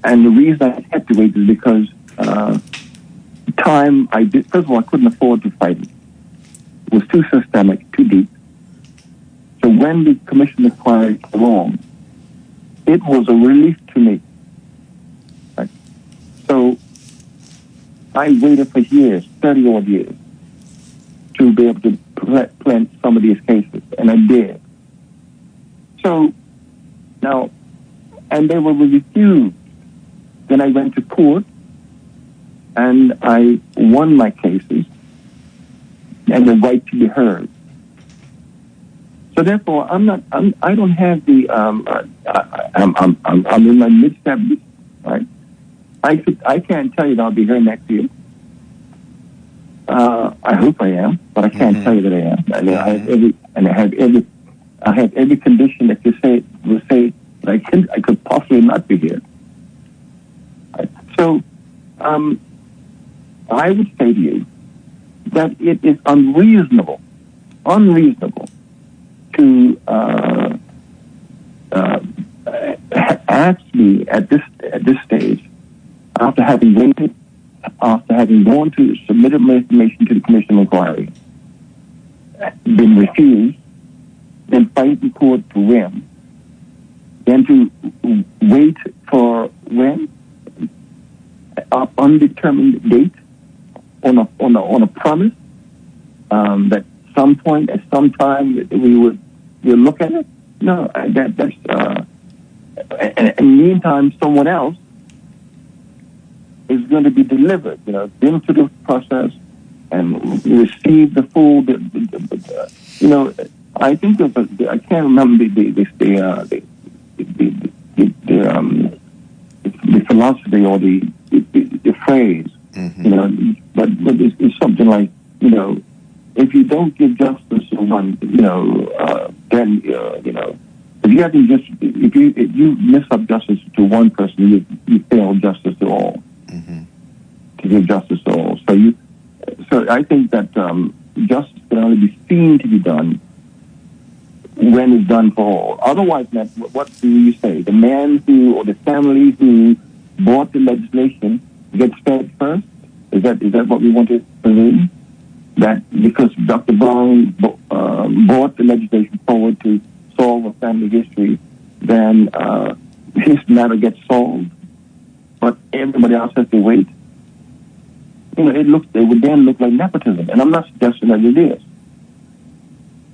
And the reason I had to wait is because first of all, I couldn't afford to fight it. It was too systemic, too deep. So when the commission inquiry came along, it was a relief to me. Right? So I waited for years, 30 odd years, to be able to plant some of these cases, and I did. So now, and they were refused. Then I went to court, and I won my cases, and the right to be heard. So therefore, I don't have the. I'm in my mid-70s, right? I can't tell you that I'll be here next year. I hope I am, but I can't tell you that I am. I have every condition that you would say that I could possibly not be here. Right? So, I would say to you that it is unreasonable to ask me at this stage, after having waited, after having gone to submitted my information to the commission inquiry, been refused, then fight in court to win, then to wait for when undetermined date on a promise that some point at some time we'll look at it. No, that's and in the meantime someone else is going to be delivered, into the process and receive the full. I think I can't remember the philosophy or the phrase, but it's something like, if you don't give justice to one, then if you miss up justice to one person, you fail justice to all. To give justice to all. So I think that justice can only be seen to be done when it's done for all. Otherwise, what do you say? The man or the family who bought the legislation gets fed first? Is that what we want to presume? That because Dr. Brown brought the legislation forward to solve a family history, then his matter gets solved, but everybody else has to wait? It would then look like nepotism, and I'm not suggesting that it is,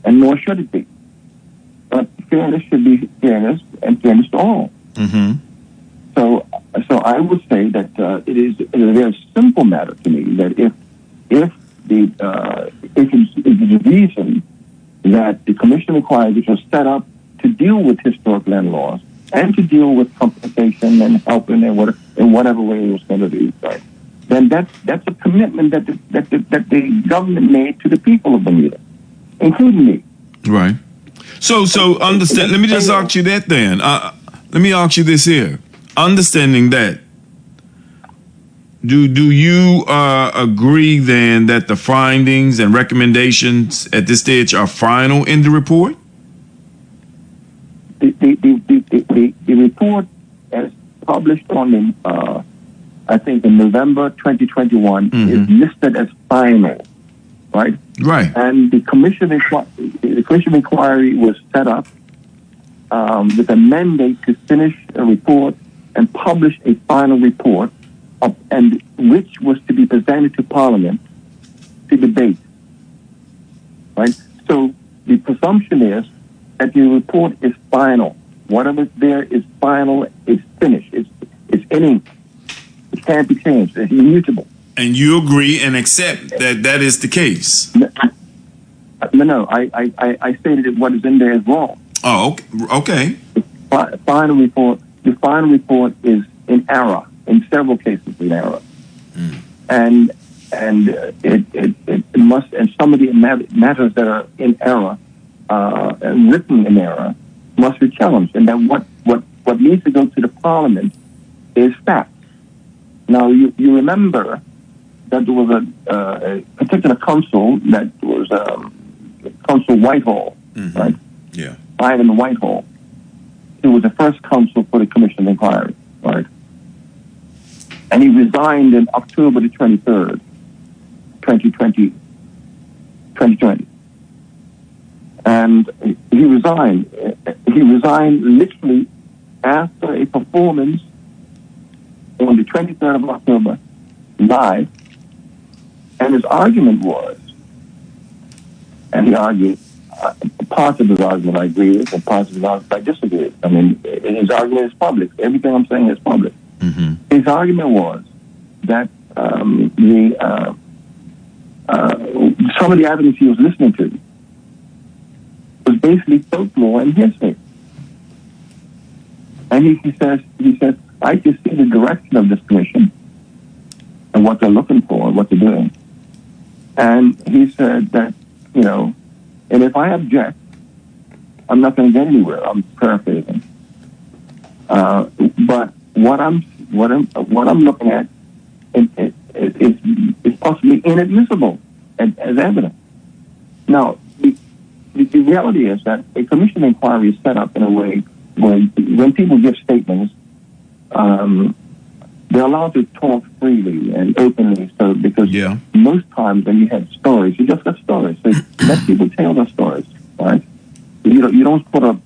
and nor should it be. But fairness should be fairness, and fairness to all. So I would say that it is a very simple matter to me that if the reason that the commission inquiry, which was set up to deal with historic land laws and to deal with compensation and helping in whatever way it was going to do, right? Then that's a commitment that the government made to the people of Bermuda, including me. Right. So understand. Let me just ask you that then. Let me ask you this here. Understanding that, do you agree then that the findings and recommendations at this stage are final in the report? The report, as published on I think in November 2021, is listed as final, right? Right. And the commission of inquiry was set up with a mandate to finish a report and publish a final report, and which was to be presented to Parliament to debate. Right. So the presumption is that the report is final. Whatever's there is final. It's finished. It's in ink. It can't be changed. It's immutable. And you agree and accept that that is the case? No. I stated that what is in there is wrong. Oh, okay. The final report is in error. In several cases, in error. And it must. And some of the matters that are in error, written in error, must be challenged. And that what needs to go to the Parliament is facts. Now, you remember that there was a particular council that was Council Whitehall, right? Yeah. Ivan Whitehall. He was the first council for the Commission of Inquiry, right? And he resigned in October the 23rd, 2020. And he resigned. He resigned literally after a performance on the 23rd of October, live. And his argument was, and he argued, parts of his argument I agree with, and parts of his argument I disagree with. I mean, his argument is public. Everything I'm saying is public. His argument was that some of the evidence he was listening to was basically folklore and hearsay. And he says, I can see the direction of this commission and what they're looking for and what they're doing. And he said that, and if I object, I'm not going to get anywhere. I'm paraphrasing. But what I'm looking at is possibly inadmissible as evidence. Now, the reality is that a commission of inquiry is set up in a way where when people give statements, they're allowed to talk freely and openly. So because most times when you have stories, you just got stories. So let people tell their stories, right? You don't put a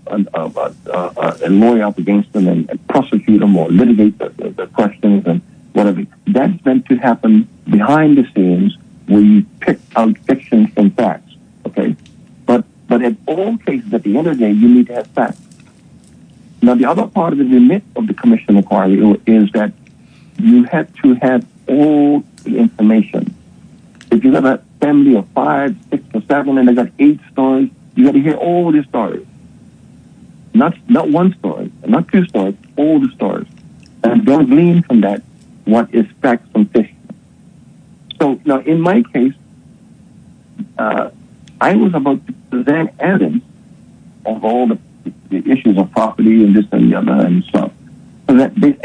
lawyer up against them and prosecute them or litigate the questions and whatever. That's meant to happen behind the scenes where you pick out fiction from facts, okay? But in all cases, at the end of the day, you need to have facts. Now, the other part of the remit of the commission inquiry is that you have to have all the information. If you have a family of 5, 6, or 7, and they got 8 stories, you got to hear all the stories. Not one story, not 2 stories, all the stories. And don't glean from that what is facts from fiction. So now, in my case, I was about to present evidence of all the issues of property and this and the other and stuff. So that they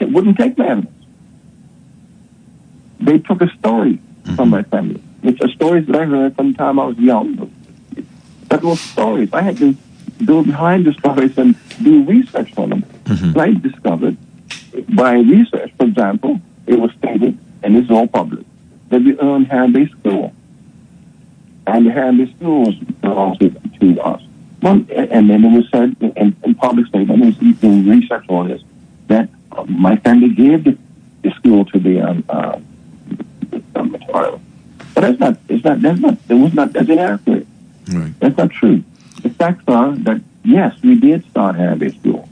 wouldn't take my evidence. They took a story from my family, which are stories that I heard from the time I was young. That were stories. I had to go behind the stories and do research on them. And I discovered by research, for example, it was stated, and this is all public, that we own Harambay School. And the Harambay School was belongs to us. Well, and then it was said in public statement, and you can research all this, that my family gave the school to the material. But that's inaccurate. Right. That's not true. The facts are that, yes, we did start Harambay School.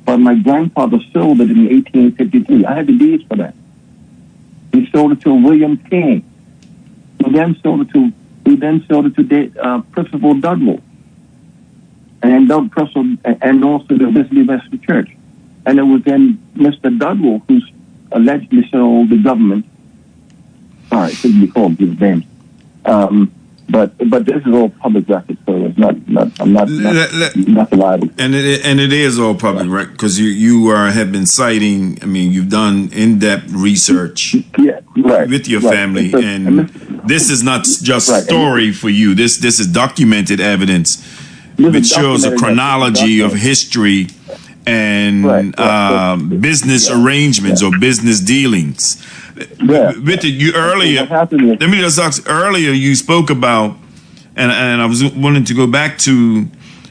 But my grandfather sold it in 1853. I had the deeds for that. He sold it to William King. He then sold it to Principal Dudley. And also the Wesley Western Church. And it was then Mr. Dudley who's allegedly sold the government. Sorry, it shouldn't be called his names. But this is all public record, so it's I'm not liable. And it is all public record because you have been citing. I mean, you've done in-depth research with your family, and this is not just story for you. This is documented evidence which shows a chronology of history and business arrangements or business dealings. Richard, you earlier, let me just ask, earlier you spoke about, and I was wanting to go back to,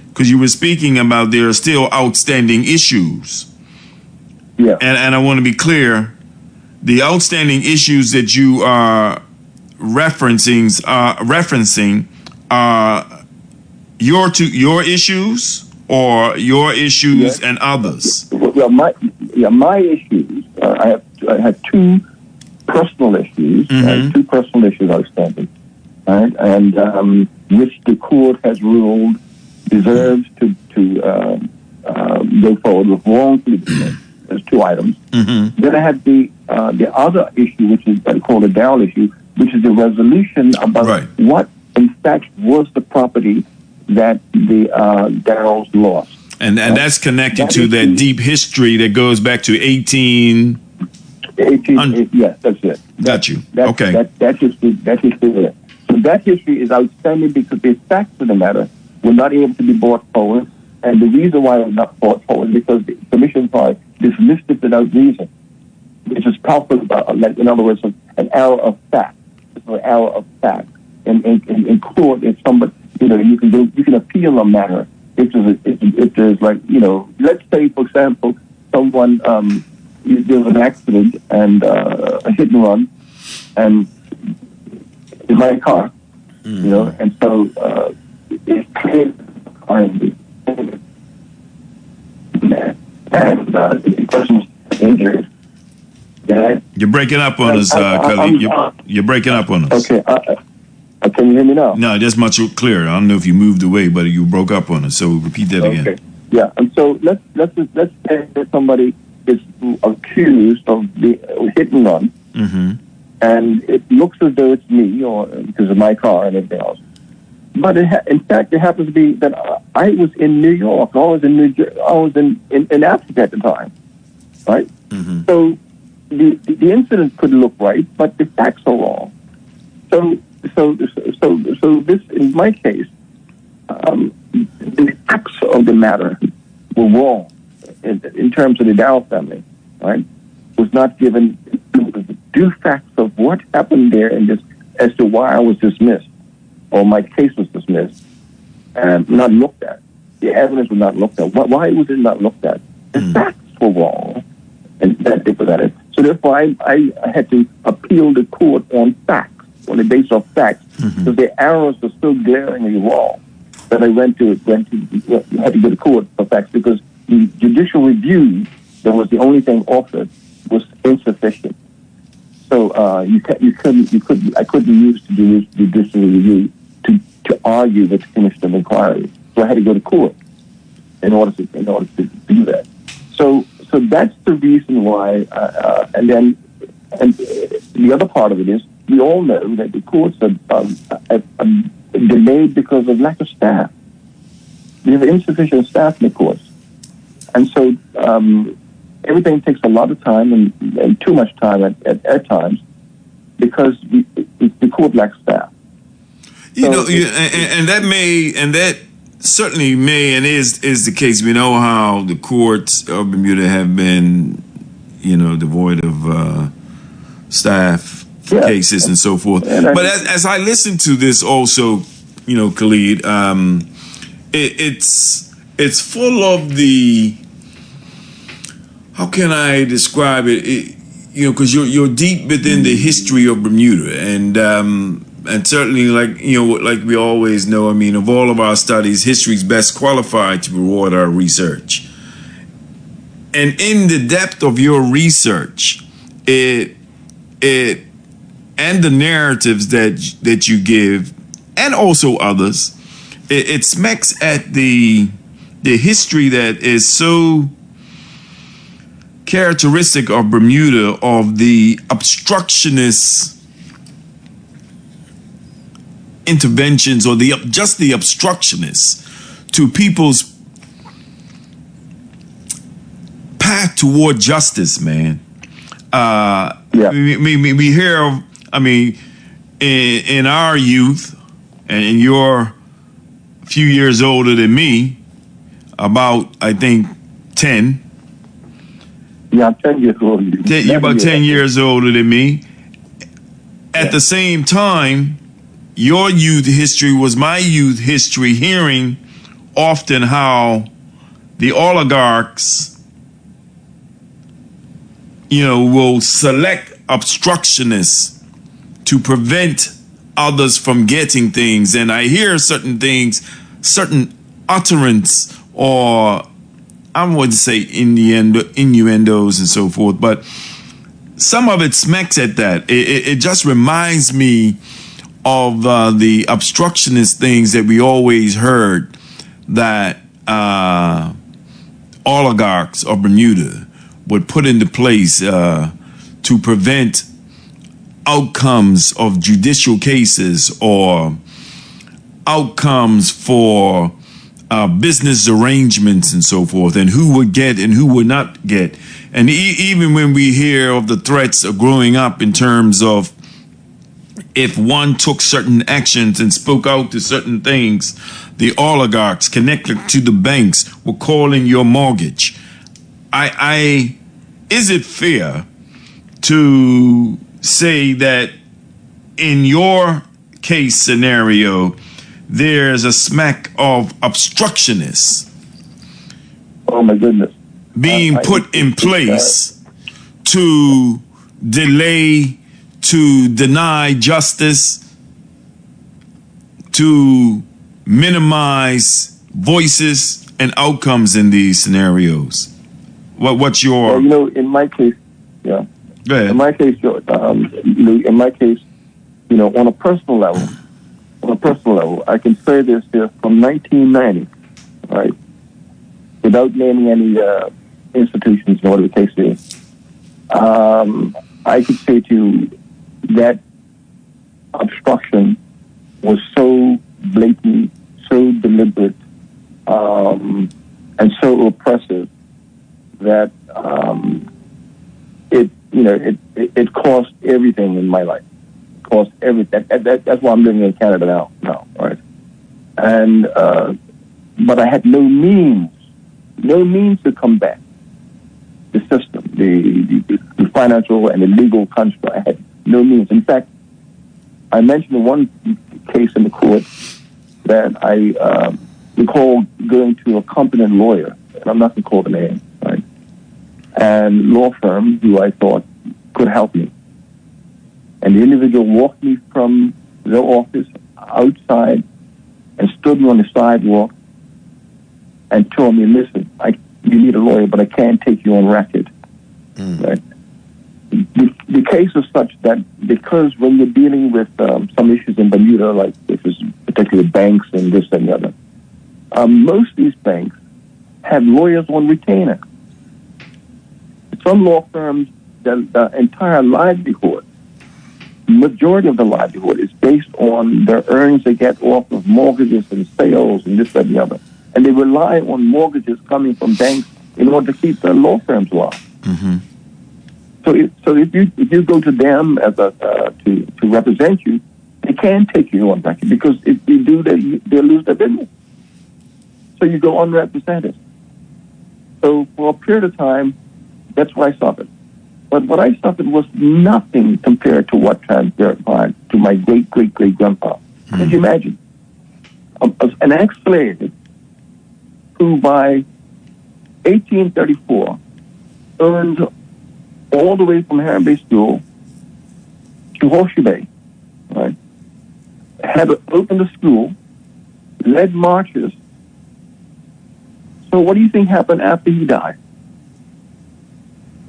because you were speaking about there are still outstanding issues. Yeah. And I want to be clear, the outstanding issues that you are referencing are your issues or your issues and others? Well, my issues. I have two personal issues. Two personal issues outstanding, right? And which the court has ruled deserves to go forward with wrongfully dismissed. There's two items. Then I have the other issue, which is called a Dow issue, which is the resolution about what, in fact, was the property that the Dows lost. And that's connected to that deep history that goes back to 18. Yes, that's it. Got you. Okay. That history there. So that history is outstanding because the facts of the matter were not able to be brought forward. And the reason why it was not brought forward is because the commission part dismissed it without reason, which is powerful. In other words, an error of fact. It's an error of fact. In court, if somebody, you can appeal a matter. If there's let's say, for example, someone there's an accident and a hit and run, and in my car, and so it's clear and the person's injured. You're breaking up on us, Khalid. You're breaking up on us. Okay. Can you hear me now? No, that's much clearer. I don't know if you moved away, but you broke up on us. So repeat that again. Okay. Yeah, and so let's say that somebody is accused of the hit and run, and it looks as though it's me or because of my car and everything else. But in fact, it happens to be that I was in New York. I was in New Jersey. I was in Africa at the time, right? So the incident could look right, but the facts are wrong. So this, in my case, the facts of the matter were wrong in terms of the Dow family, right? Was not given the due facts of what happened there and just as to why I was dismissed or my case was dismissed and not looked at. The evidence was not looked at. Why was it not looked at? The facts were wrong, and that they presented. So therefore, I had to appeal the court on facts, on the basis of facts, because the errors were so glaringly wrong that I had to go to court for facts because the judicial review that was the only thing offered was insufficient. So I couldn't use the judicial review to argue with the commission of inquiry. So I had to go to court in order to do that. So that's the reason why. And the other part of it is we all know that the courts are delayed because of lack of staff. We have insufficient staff in the courts, and so everything takes a lot of time and too much time at times because the court lacks staff. And that certainly may and is the case. We know how the courts of Bermuda have been, devoid of staff for cases and so forth. But as I listen to this also, Khalid, it's full of the, how can I describe it? Because you're deep within the history of Bermuda, and certainly, like we always know, of all of our studies, history is best qualified to reward our research. And in the depth of your research, it and the narratives that you give, and also others, it smacks at the history that is so characteristic of Bermuda, of the obstructionist interventions or just the obstructionists to people's path toward justice, man. We hear of, in our youth, and you're a few years older than me, about, I think, 10. Yeah, I'm 10 years older than you. You're about 10 years older than me. At the same time, your youth history was my youth history, hearing often how the oligarchs, will select obstructionists to prevent others from getting things. And I hear certain things, certain utterance, or I wouldn't say innuendos and so forth, but some of it smacks at that. It just reminds me of the obstructionist things that we always heard that oligarchs of Bermuda would put into place to prevent outcomes of judicial cases or outcomes for business arrangements and so forth, and who would get and who would not get. And even when we hear of the threats of growing up in terms of if one took certain actions and spoke out to certain things, the oligarchs connected to the banks were calling your mortgage. Is it fair to say that in your case scenario, there's a smack of obstructionists? Oh my goodness. Being put in place to delay, to deny justice, to minimize voices and outcomes in these scenarios. What's your? Well, in my case, yeah. Go ahead. In my case, on a personal level, I can say this here from 1990, right? Without naming any institutions, or whatever the case is, I could say to you that obstruction was so blatant, so deliberate, and so oppressive that it cost everything in my life. It cost everything. That's why I'm living in Canada now, right? And but I had no means to combat the system, the financial and the legal construct. I had no means. In fact, I mentioned in one case in the court that I recall going to a competent lawyer, and I'm not going to call the name, right? And law firm who I thought could help me. And the individual walked me from their office outside and stood me on the sidewalk and told me, listen, you need a lawyer, but I can't take you on record. Right? The case is such that because when you're dealing with some issues in Bermuda, like this is particularly banks and this and the other, most of these banks have lawyers on retainer. Some law firms, the entire livelihood, majority of the livelihood is based on their earnings they get off of mortgages and sales and this and the other. And they rely on mortgages coming from banks in order to keep their law firms alive. Mm-hmm. So if you go to them as to represent you, they can't take you on record, because if you do, they'll lose their business. So you go unrepresented. So for a period of time, that's what I suffered. But what I suffered was nothing compared to what transpired to my great-great-great-grandpa. Mm-hmm. Can you imagine? An ex-slave who by 1834 earned all the way from Heron Bay School to Horseshoe Bay, right? Had opened a school, led marches. So what do you think happened after he died?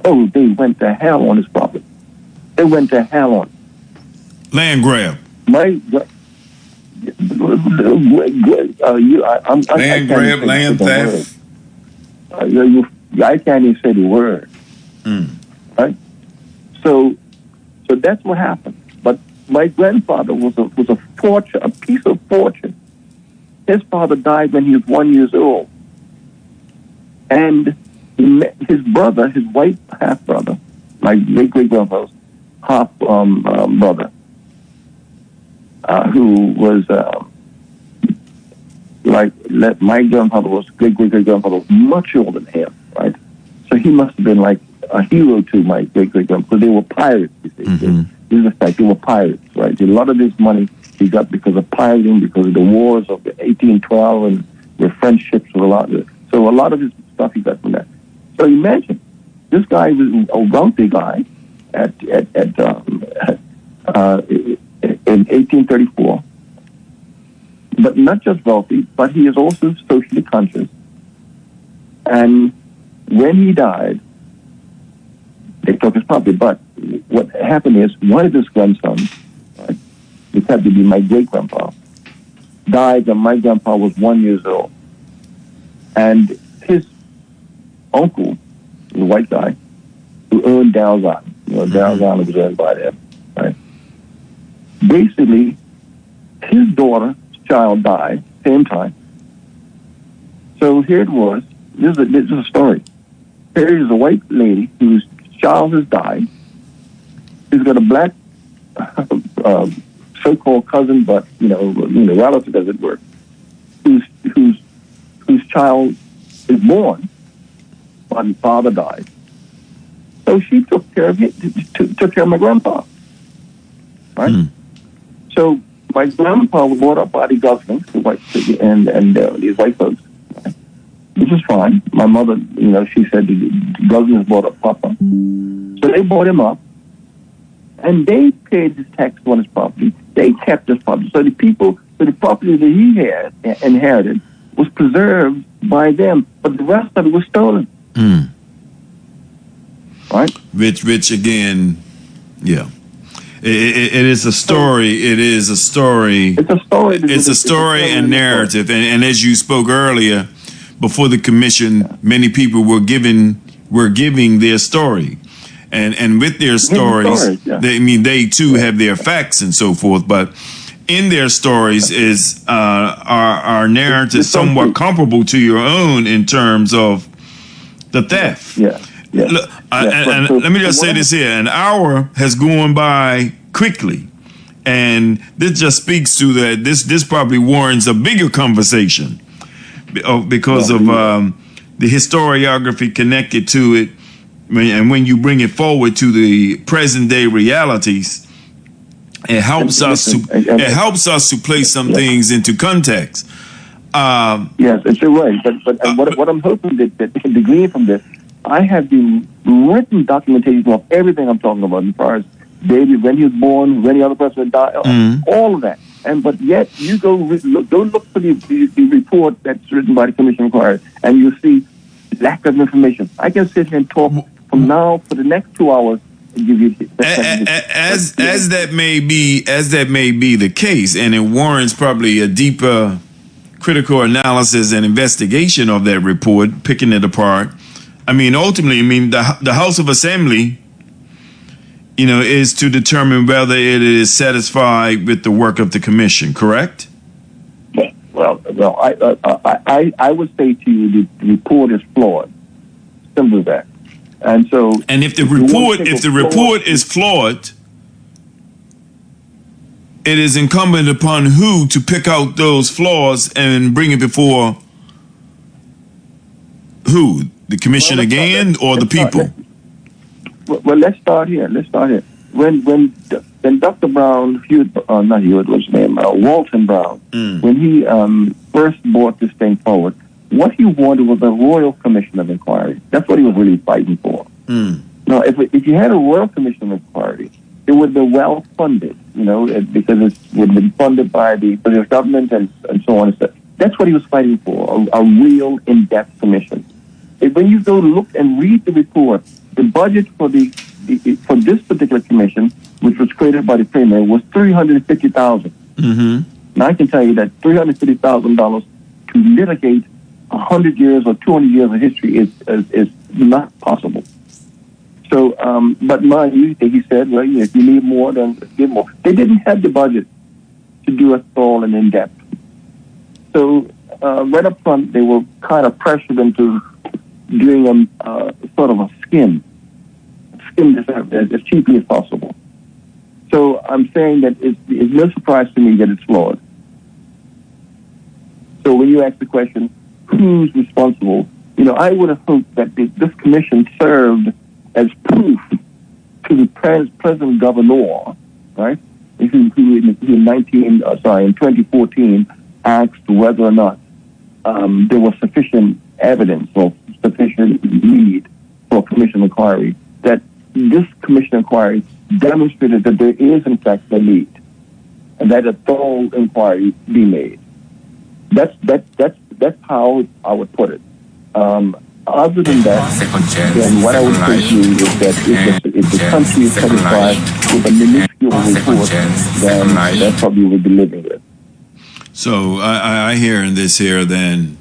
Oh, they went to hell on his property. They went to hell on it. Land grab. Land grab, land theft. I can't even say the word. Right? So that's what happened. But my grandfather was a fortune, a piece of fortune. His father died when he was 1 year old, and his brother, his white half brother, my great grandfather's half brother, who was my grandfather was great grandfather was much older than him, right? So he must have been like a hero to my great-great-grandpa, because they were pirates, you see. This is the fact, they were pirates, right? A lot of this money he got because of pirating, because of the wars of 1812 and the French ships were so a lot of his stuff he got from that. So imagine, this guy was a wealthy guy in 1834, but not just wealthy, but he is also socially conscious. And when he died, they took his property. But what happened is, one of his grandsons, right, which had to be my great-grandpa, died when my grandpa was 1 year old. And his uncle, the white guy, who owned Dow's Island, Dow's Island was owned by them, right? Basically, his daughter's child died same time. So here it was. This is a story. Here is a white lady whose child has died. She's got a black so-called cousin, but relative, as it were, whose child is born, but his father died. So she took care of my grandpa, right? So my grandpa was brought up by the government, the white and these white folks, right? Which is fine. My mother, she said the government brought up Papa, so they brought him up, and they paid his tax on his property. They kept his property, so the property that he had inherited was preserved by them, but the rest of it was stolen. Right? Which again, yeah. It is a story. It is a story. It's a story. It's a story and narrative. And as you spoke earlier, before the commission, many people were giving their story. And with their stories, they too have their facts and so forth. But in their stories is our narrative somewhat comparable to your own in terms of the theft. Yeah. Yeah. Look, let me just say this here. An hour has gone by quickly. And this just speaks to that this probably warrants a bigger conversation because of the historiography connected to it. And when you bring it forward to the present day realities, it helps us to place some things into context. Yes, it's your way. But what I'm hoping that to glean from this, I have the written documentation of everything I'm talking about, as far as David, when he was born, when the other person died, all of that. But yet you go look for the report that's written by the Commission of Inquiry, and you'll see lack of information. I can sit here and talk from now for the next 2 hours and give you as that may be the case, and it warrants probably a deeper critical analysis and investigation of that report, picking it apart. I mean, ultimately, the House of Assembly, is to determine whether it is satisfied with the work of the commission. Correct? Well, I would say to you the report is flawed. Simple as that. And so, if the report is flawed, it is incumbent upon who to pick out those flaws and bring it before who? The commission again, or the people? Well, let's start here. When Dr. Brown, Walton Brown, when he first brought this thing forward, what he wanted was a Royal Commission of Inquiry. That's what he was really fighting for. Now, if you had a Royal Commission of Inquiry, it would be well funded, because it would have been funded by the British government and so on and so. That's what he was fighting for, a real in-depth commission. When you go look and read the report, the budget for for this particular commission, which was created by the Premier, was $350,000. Now I can tell you that $350,000 to litigate 100 years or 200 years of history is not possible. So, but mind you, he said, well, if you need more, then give more. They didn't have the budget to do it all and in depth. So right up front, they were kind of pressured into doing sort of a skim this as cheaply as possible. So I'm saying that it's no surprise to me that it's flawed. So when you ask the question, who's responsible, I would have hoped that this commission served as proof to the present governor, right? Who in 2014 asked whether or not there was sufficient evidence or sufficient need for a commission inquiry, that this commission inquiry demonstrated that there is in fact a need, and that a thorough inquiry be made. That's how I would put it. Other than that, then what I would say to you is that if the country is satisfied with a minuscule report, then that's what we would be living with. So I hear in this here then,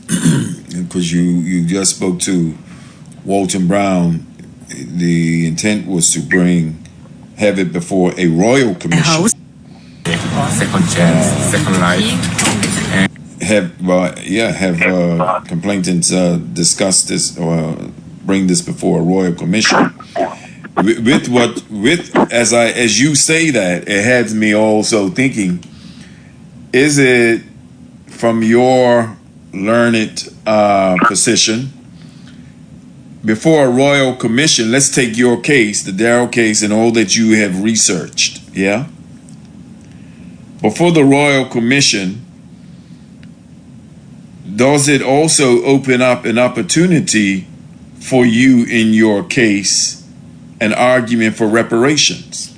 because you just spoke to Walton Brown, the intent was to have it before a royal commission. Second chance, second life. Have complainants discuss this or bring this before a royal commission. As you say that, it has me also thinking: is it from your learned position before a royal commission? Let's take your case, the Darrell case, and all that you have researched. Yeah. Before the royal commission, does it also open up an opportunity for you in your case, an argument for reparations?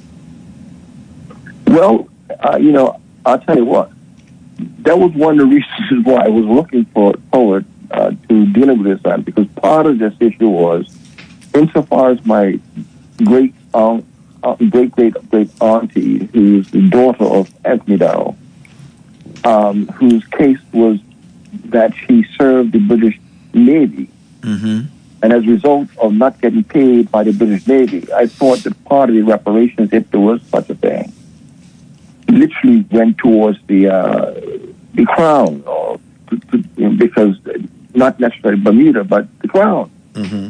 Well, I'll tell you what. That was one of the reasons why I was looking forward to dealing with this, because part of this issue was, insofar as my great auntie, who's the daughter of Anthony Darrell, whose case was that she served the British Navy. Mm-hmm. And as a result of not getting paid by the British Navy, I thought that part of the reparations, if there was such a thing, literally went towards the Crown, or because not necessarily Bermuda, but the Crown. Mm-hmm.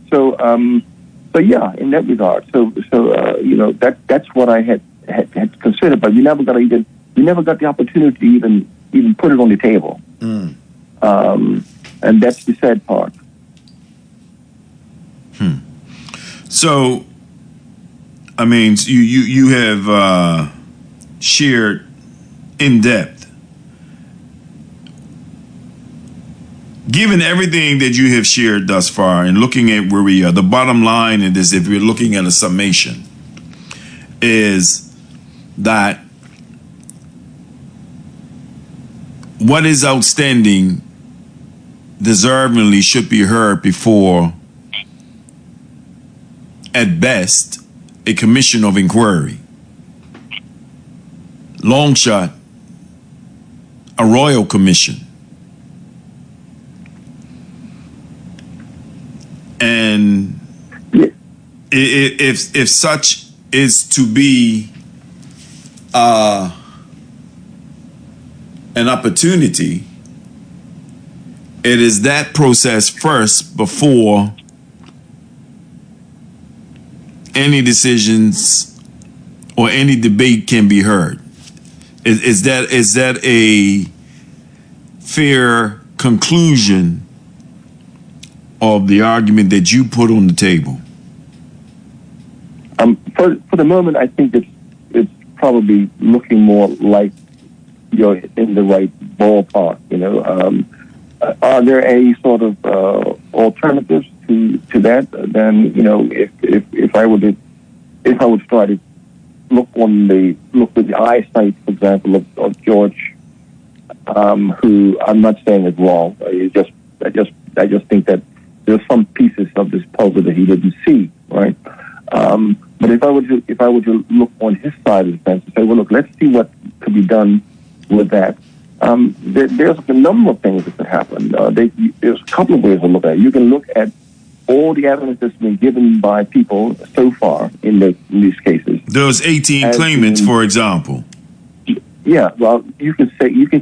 So yeah, in that regard. That's what I had considered, but we never got the opportunity to even put it on the table. Mm. And that's the sad part. So, I mean, you have shared in depth. Given everything that you have shared thus far and looking at where we are, the bottom line in this, if we're looking at a summation, is that what is outstanding deservingly should be heard before, at best, a commission of inquiry. Long shot, a royal commission. And if such is to be an opportunity, it is that process first before any decisions or any debate can be heard. Is that a fair conclusion of the argument that you put on the table? For the moment, I think it's probably looking more like you're in the right ballpark. Are there any sort of alternatives to that? Then if I would try to look with the eyesight, for example, of George, who I'm not saying is wrong. I just think that there's some pieces of this puzzle that he didn't see, right? But if I were to look on his side of the fence and say, well, look, let's see what could be done with that. There's a number of things that could happen. There's a couple of ways to look at it. You can look at all the evidence that's been given by people so far in these cases. Those 18 claimants, for example. Yeah, well, you can say you can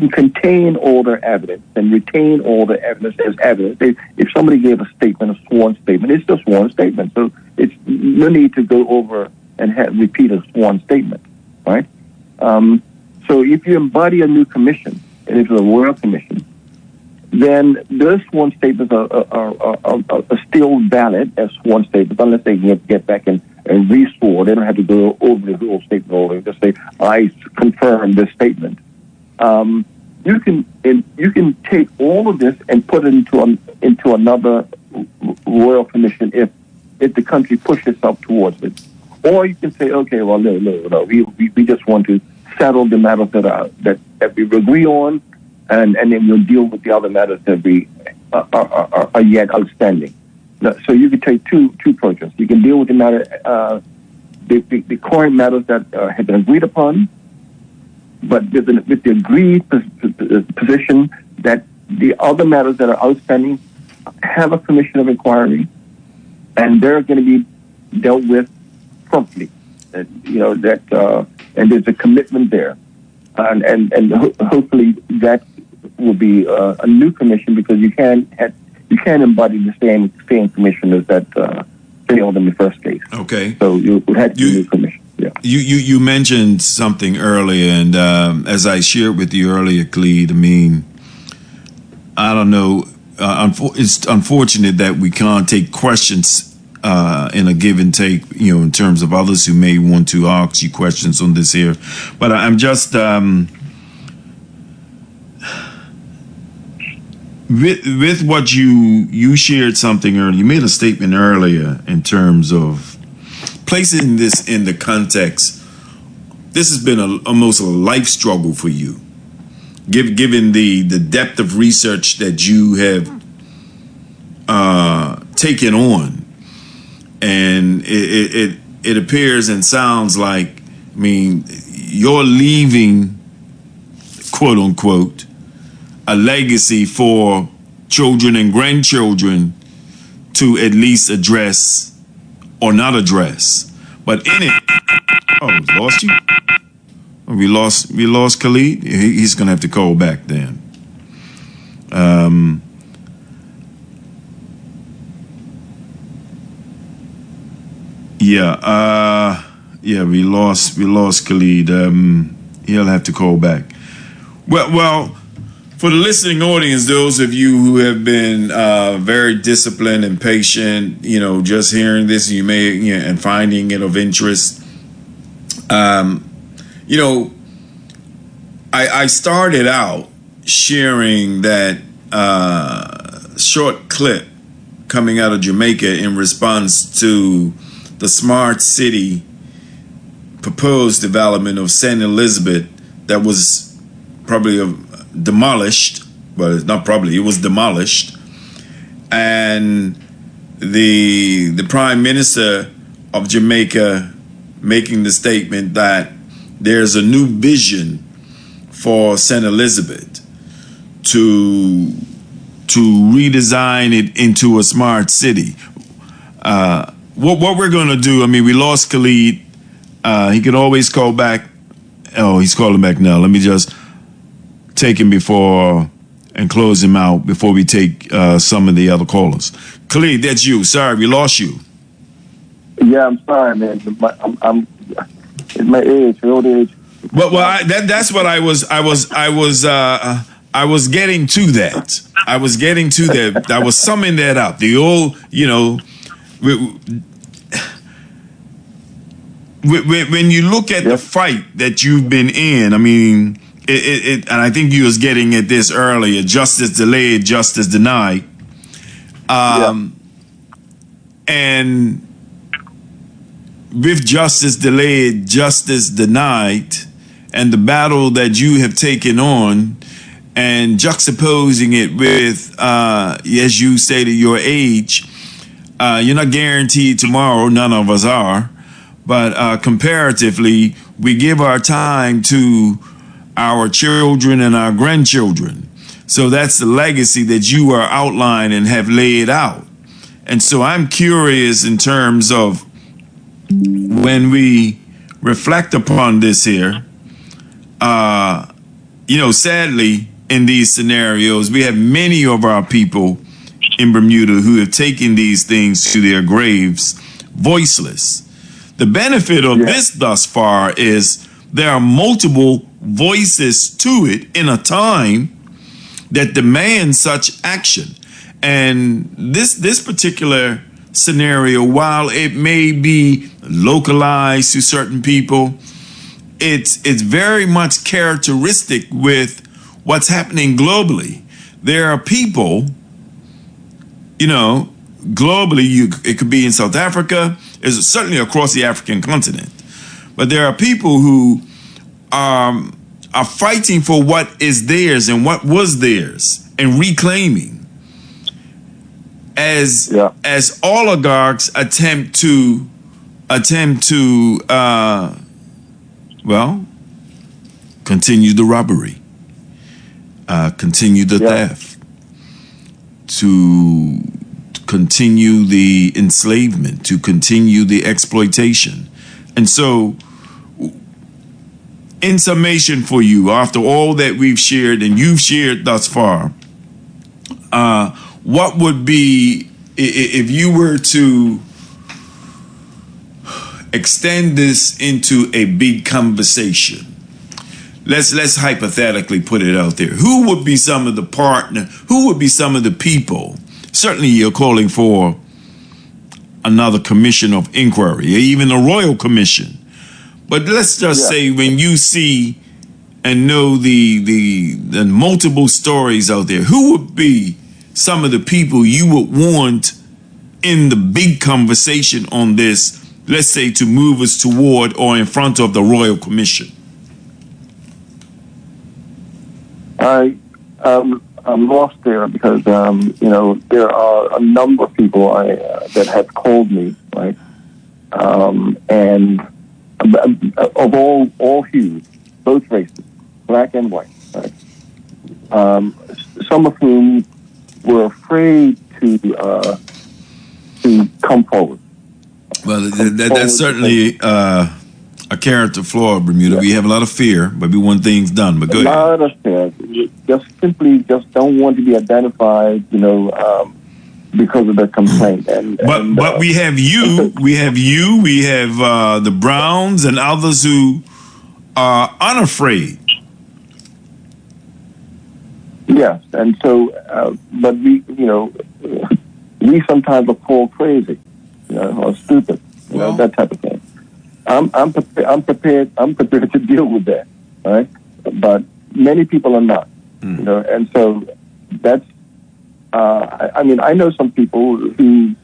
contain all their evidence and retain all the evidence as evidence. If somebody gave a statement, a sworn statement, it's a sworn statement. So it's no need to go over and repeat a sworn statement, right? So if you embody a new commission, and it's a royal commission, then those sworn statements are still valid as sworn statements unless they get back and re-swore. They don't have to go over the whole statement over. Just say, I confirm this statement. You can take all of this and put it into another royal commission if the country pushes itself towards it. Or you can say, okay, well, no, we just want to settle the matters that we agree on, and then we'll deal with the other matters that we are yet outstanding. So you can take two approaches. You can deal with the matter, the current matters that have been agreed upon, but with the agreed position that the other matters that are outstanding have a commission of inquiry, and they're going to be dealt with promptly. And there's a commitment there, and hopefully that will be a new commission, because you can't embody the same commissioners that failed in the first case. Okay. So you would have to be a new commission. Yeah. You mentioned something earlier, and as I shared with you earlier, Khalid, I mean, I don't know. It's unfortunate that we can't take questions in a give and take, in terms of others who may want to ask you questions on this here. But I'm just with what you shared something earlier. You made a statement earlier in terms of placing this in the context. This has been almost a life struggle for you, given the depth of research that you have taken on. And it appears and sounds like, I mean, you're leaving, quote unquote, a legacy for children and grandchildren to at least address or not address. But in it, lost you? Oh, we lost Khalid? He's gonna have to call back then. We lost Khalid. He'll have to call back. Well, for the listening audience, those of you who have been very disciplined and patient, just hearing this, you may and finding it of interest. I started out sharing that short clip coming out of Jamaica in response to the smart city proposed development of St. Elizabeth that was probably demolished, but it's not probably, it was demolished. And the Prime Minister of Jamaica making the statement that there's a new vision for St. Elizabeth to redesign it into a smart city. What we're going to do, I mean, we lost Khalid. He can always call back. Oh, he's calling back now. Let me just take him before and close him out before we take some of the other callers. Khalid, that's you. Sorry, we lost you. Yeah, I'm sorry, man. It's my age, old age. Well, that's what I was getting to that. I was getting to that. I was summing that up. The old, when you look at the fight that you've been in, I mean, and I think you was getting at this earlier: justice delayed, justice denied. And with justice delayed, justice denied, and the battle that you have taken on, and juxtaposing it with, as you stated, your age, you're not guaranteed tomorrow. None of us are. But comparatively, we give our time to our children and our grandchildren. So that's the legacy that you are outlined and have laid out. And so I'm curious in terms of when we reflect upon this here, sadly, in these scenarios, we have many of our people in Bermuda who have taken these things to their graves voiceless. The benefit of this thus far is there are multiple voices to it in a time that demand such action. And this particular scenario, while it may be localized to certain people, it's very much characteristic with what's happening globally. There are people, globally, it could be in South Africa, it's certainly across the African continent, but there are people who are fighting for what is theirs and what was theirs and reclaiming as oligarchs attempt to continue the robbery, continue the theft, to continue the enslavement, to continue the exploitation. And so, in summation for you, after all that we've shared and you've shared thus far, what would be, if you were to extend this into a big conversation, let's hypothetically put it out there, who would be some of the people? Certainly you're calling for another commission of inquiry, even a royal commission. But let's just say, when you see and know the multiple stories out there, who would be some of the people you would want in the big conversation on this, let's say, to move us toward or in front of the Royal Commission? I'm lost there because, there are a number of people that have called me, right? And of all hues, both races, black and white, right? Some of whom were afraid to come forward. Well, that's certainly a character flaw of Bermuda. Yeah. We have a lot of fear, but we want things done. But go ahead. A lot of fear. Just don't want to be identified, because of the complaint. But we have you, we have the Browns and others who are unafraid. Yes, and so, but we sometimes are called crazy, or stupid, that type of thing. I'm prepared to deal with that, right? But many people are not, and so that's. I know some people who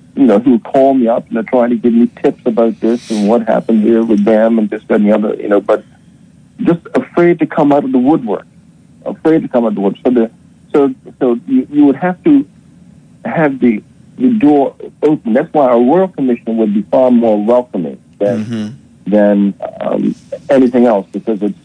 call me up and are trying to give me tips about this and what happened here with them and this, that, and the other, but just afraid to come out of the woodwork. So you would have to have the door open. That's why a royal commission would be far more welcoming than anything else, because it's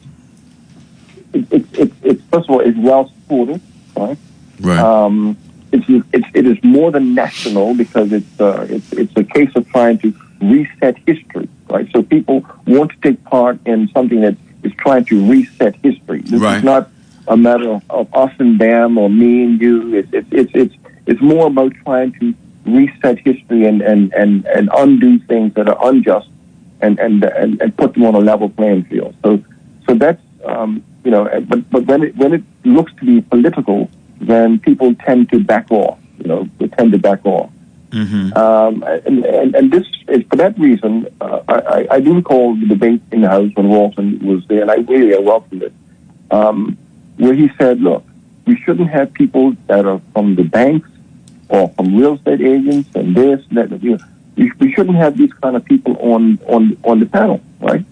first of all, it's well supported, right? Right. It is more than national, because it's a case of trying to reset history, right? So people want to take part in something that is trying to reset history. This is not a matter of us and them or me and you. It's more about trying to reset history and undo things that are unjust and put them on a level playing field. So that's but when it looks to be political, then people tend to back off. They tend to back off. And this is for that reason. I do recall the debate in the House when Walton was there, and I really welcomed it. Where he said, "Look, we shouldn't have people that are from the banks or from real estate agents and this and that. We shouldn't have these kind of people on the panel, right?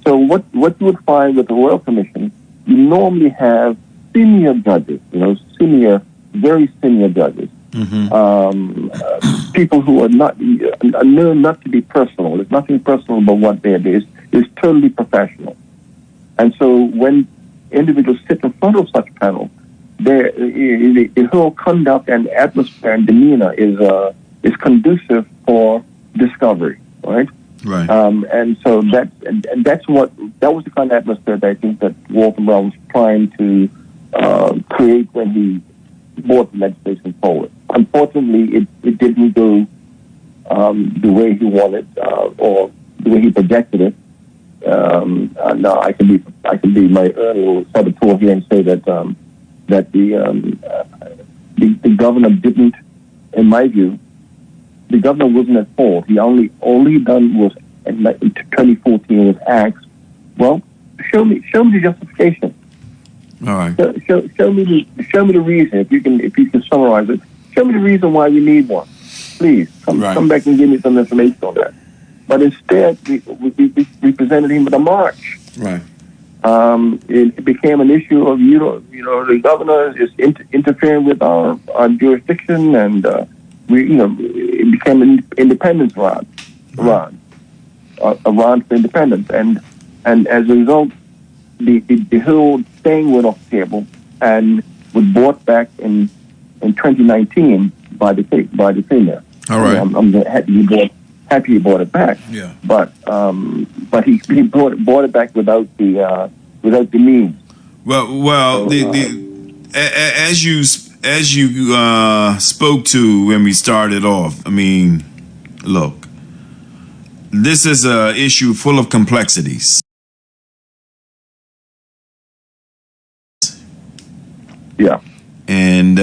So what you would find with the Royal Commission, you normally have senior judges, very senior judges, people who are known not to be personal. There's nothing personal about what they do. It's totally professional. And so when individuals sit in front of such panels, the whole conduct and atmosphere and demeanor is conducive for discovery, right? Right. And so that was the kind of atmosphere that I think that Walter Brown was trying to create when he brought the legislation forward. Unfortunately, it didn't go the way he wanted or the way he projected it. Now I can be my own little saboteur here and say that that the governor didn't, in my view, the governor wasn't at fault. He all he done was in 2014 was asked, well, show me the justification. All right. Show me the reason. If you can summarize it, show me the reason why we need one. Please come back and give me some information on that. But instead, we presented him with a march. Right. It became an issue of the governor is interfering with our jurisdiction, and it became an independence Iran for independence, and as a result, the whole thing went off the table and was brought back in 2019 by the premier. All right. I'm happy he brought it back. Yeah. But he brought it back without the means. Well, as you spoke to when we started off, I mean, look, this is an issue full of complexities. Yeah. And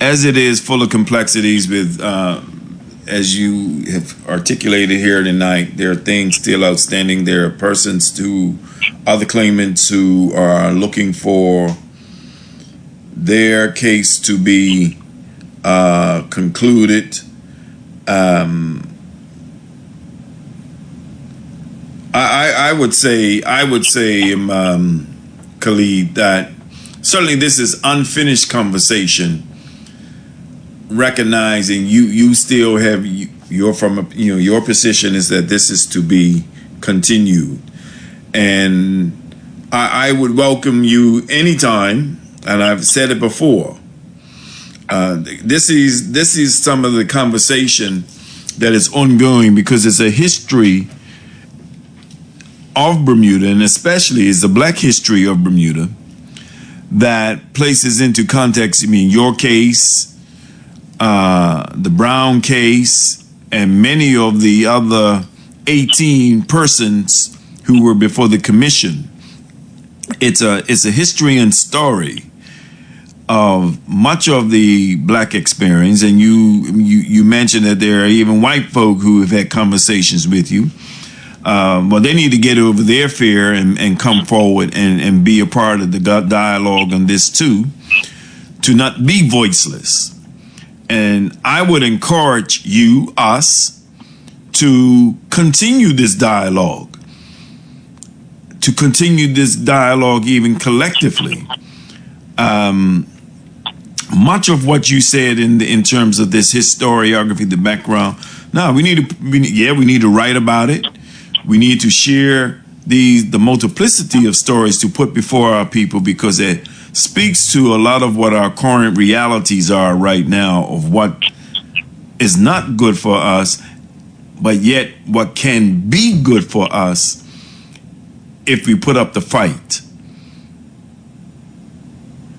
as it is full of complexities with, as you have articulated here tonight, there are things still outstanding. There are persons other claimants who are looking for their case to be concluded. I would say, Khalid, that certainly this is unfinished conversation. Recognizing you still have your position is that this is to be continued, and I would welcome you anytime. And I've said it before. This is some of the conversation that is ongoing because it's a history of Bermuda, and especially is the Black history of Bermuda that places into context. I mean, your case, the Brown case, and many of the other 18 persons who were before the commission. It's a history and story of much of the Black experience, and you mentioned that there are even white folk who have had conversations with you. Well, they need to get over their fear and come forward and be a part of the dialogue on this too, to not be voiceless. And I would encourage us, to continue this dialogue, even collectively. Much of what you said in terms of this historiography, the background. No, we need to write about it. We need to share the multiplicity of stories to put before our people, because it speaks to a lot of what our current realities are right now of what is not good for us, but yet what can be good for us if we put up the fight.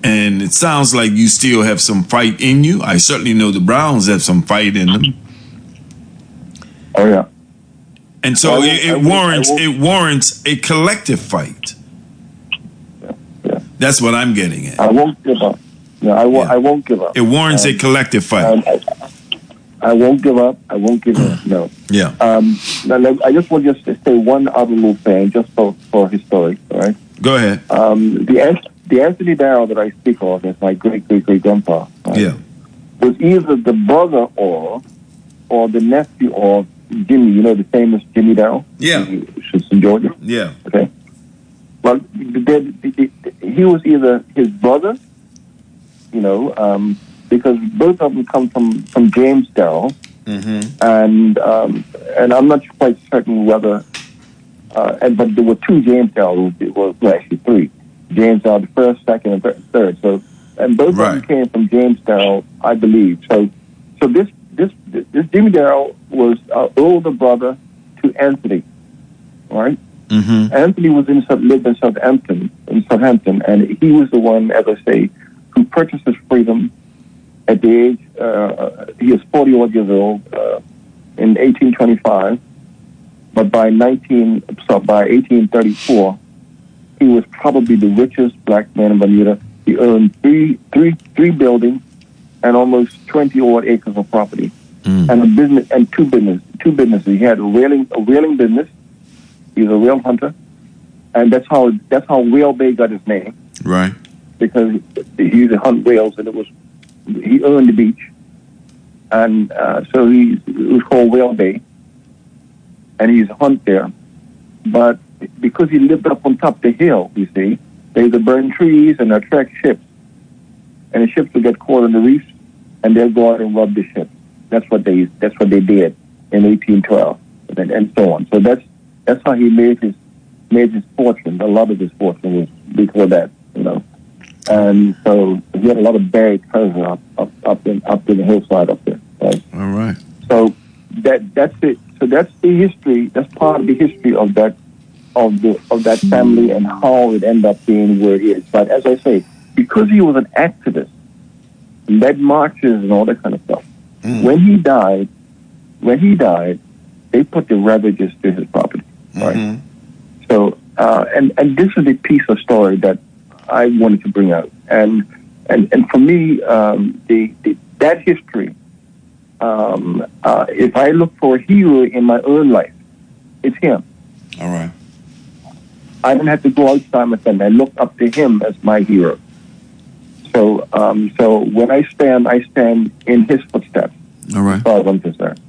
And it sounds like you still have some fight in you. I certainly know the Browns have some fight in them. Oh yeah. And so it warrants a collective fight. Yeah. That's what I'm getting at. I won't give up. No, I won't give up. It warrants a collective fight. I won't give up. I won't give up. No. Yeah. Now, I just want to say one other little thing, just for history. All right. Go ahead. The Anthony Darrow that I speak of as my great grandpa. Right, yeah. was either the brother or the nephew of Jimmy. You know the famous Jimmy Darrow. Yeah. Who's in Georgia. Yeah. Okay. Well, he was either his brother, because both of them come from James Darrow, and I'm not quite certain whether, but there were two James Darrow. Well, actually three. James Darrow, the first, second, and third. So, and both of them came from James Darrow, I believe. So this Jimmy Darrow was our older brother to Anthony, all right? Mm-hmm. Anthony lived in Southampton, and he was the one, as I say, who purchased his freedom at the age. He was 40 years old in 1825, but by 1834, he was probably the richest black man in Bermuda. He owned three buildings and almost 20 odd acres of property, and a business and two businesses. He had a whaling business. He was a whale hunter, and that's how Whale Bay got his name. Right. Because he used to hunt whales, and he owned the beach, and so it was called Whale Bay, and he used to hunt there. But because he lived up on top of the hill, you see, they used to burn trees and attract ships, and the ships would get caught on the reefs, and they'll go out and rob the ship. That's what they did in 1812, and so on. So that's how he made his fortune. A lot of his fortune was because of that, you know. And so he had a lot of buried treasure up in the hillside up there. Right? All right. So that's it. So that's the history. That's part of the history of that family and how it ended up being where it is. But as I say, because he was an activist, led marches and all that kind of stuff. When he died, they put the ravages to his property. Right. So and this is the piece of story that I wanted to bring out, and for me, that history. If I look for a hero in my own life, it's him. All right. I don't have to go outside my family. I look up to him as my hero. So when I stand in his footsteps. All right. As far as I'm concerned,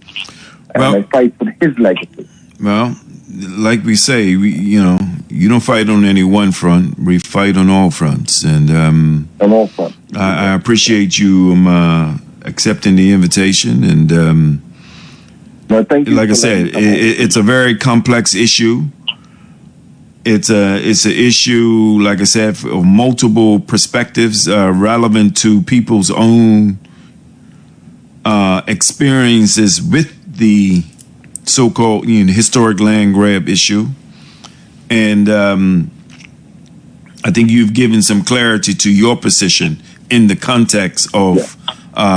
and well, I fight for his legacy. Well, like we say, you don't fight on any one front. We fight on all fronts, and on all fronts. I appreciate you accepting the invitation, and well, thank you. Like I said, it's a very complex issue. It's an issue, like I said, of multiple perspectives, relevant to people's own experiences with the so-called historic land grab issue. And I think you've given some clarity to your position in the context of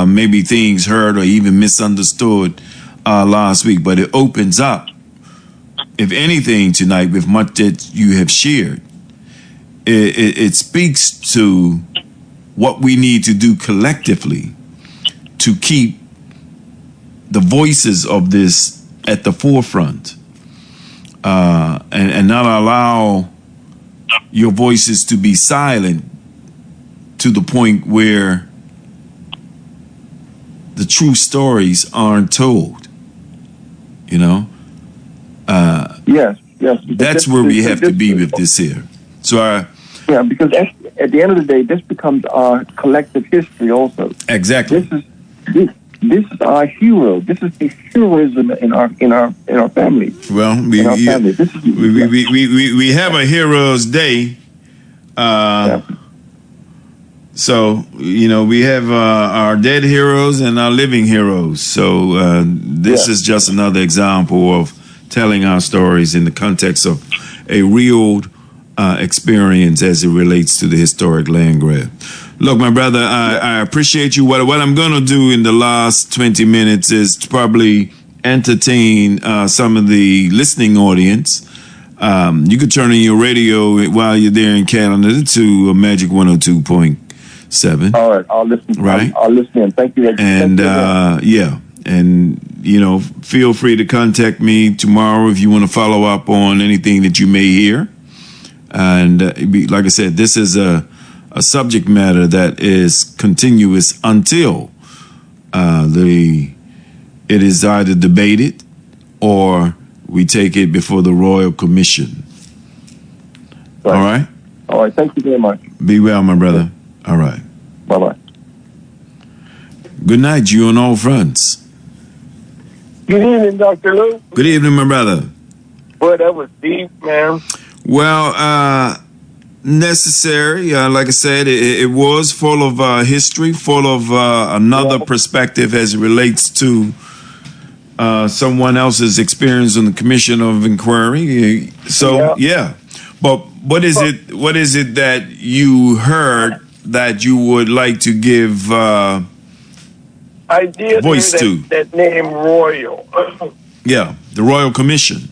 maybe things heard or even misunderstood last week. But it opens up, if anything, tonight, with much that you have shared. It speaks to what we need to do collectively to keep the voices of this at the forefront, and not allow your voices to be silent to the point where the true stories aren't told. Yes. That's where we have to be with this here. So because at the end of the day, this becomes our collective history also. Exactly. This is our hero. This is the heroism in our family. Well, we have a Heroes Day. So we have our dead heroes and our living heroes. So this is just another example of telling our stories in the context of a real experience as it relates to the historic land grab. Look, my brother, I appreciate you. What I'm going to do in the last 20 minutes is to probably entertain some of the listening audience. You could turn on your radio while you're there in Canada to Magic 102.7. All right, I'll listen. Right? I'll listen in. Thank you. And and feel free to contact me tomorrow if you want to follow up on anything that you may hear. And like I said, this is a subject matter that is continuous until it is either debated or we take it before the Royal Commission. Right. All right? All right. Thank you very much. Be well, my brother. All right. Bye-bye. Good night, you on all fronts. Good evening, Dr. Lou. Good evening, my brother. Boy, that was deep, man. Well, necessary. Like I said, it was full of history, full of another perspective as it relates to someone else's experience on the Commission of Inquiry. So, But what is it? What is it that you heard that you would like to give I did voice hear to? that name Royal. Yeah, the Royal Commission.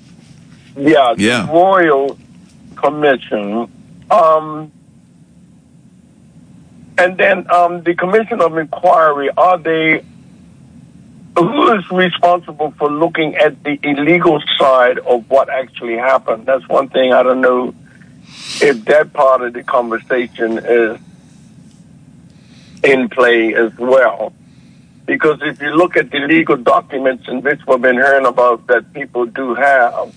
The Yeah. Royal Commission And then the Commission of Inquiry, who is responsible for looking at the illegal side of what actually happened? That's one thing I don't know if that part of the conversation is in play as well. Because if you look at the legal documents in which we've been hearing about that people do have.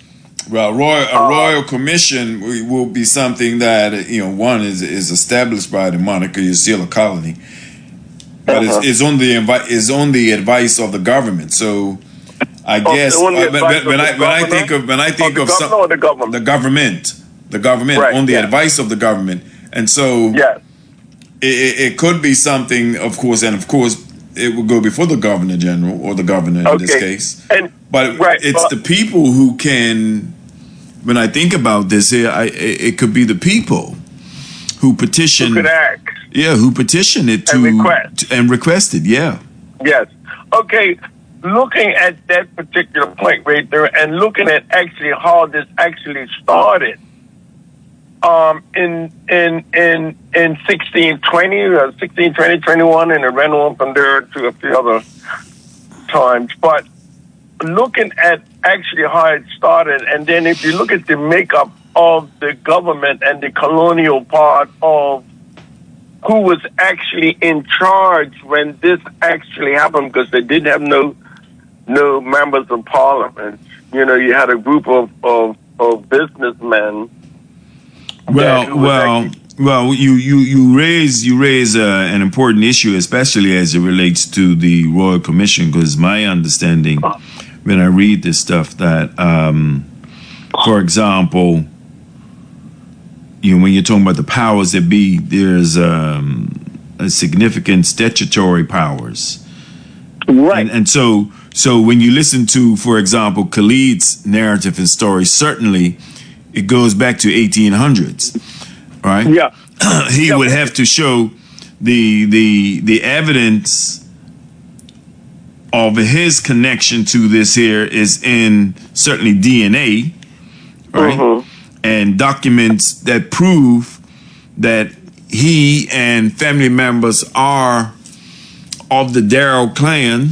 Well, a royal commission will be something that, one is established by the monarchy. You're still a colony, but it's on the advice of the government. So I guess when I think of the government Right, on the advice of the government, and so Yes. it could be something, of course, it will go before the governor general or the governor in this case. But it's the people who can. When I think about this here, it could be the people who petition. Who could act. Yeah, who petition it and requested. Yeah. Yes. Okay. Looking at that particular point right there, and looking at actually how this actually started, in 1620 or 21, and it ran on from there to a few other times. But looking at actually how it started, and then if you look at the makeup of the government and the colonial part of who was actually in charge when this actually happened, because they didn't have no members of parliament. You had a group of businessmen. Well, you raise an important issue, especially as it relates to the Royal Commission, because my understanding, when I read this stuff, that, for example, when you're talking about the powers that be, there's a significant statutory powers, right? And so when you listen to, for example, Khalid's narrative and story, certainly it goes back to 1800s, right? Yeah. He would have to show the evidence of his connection to this here is in certainly DNA, right? And documents that prove that he and family members are of the Darrow clan,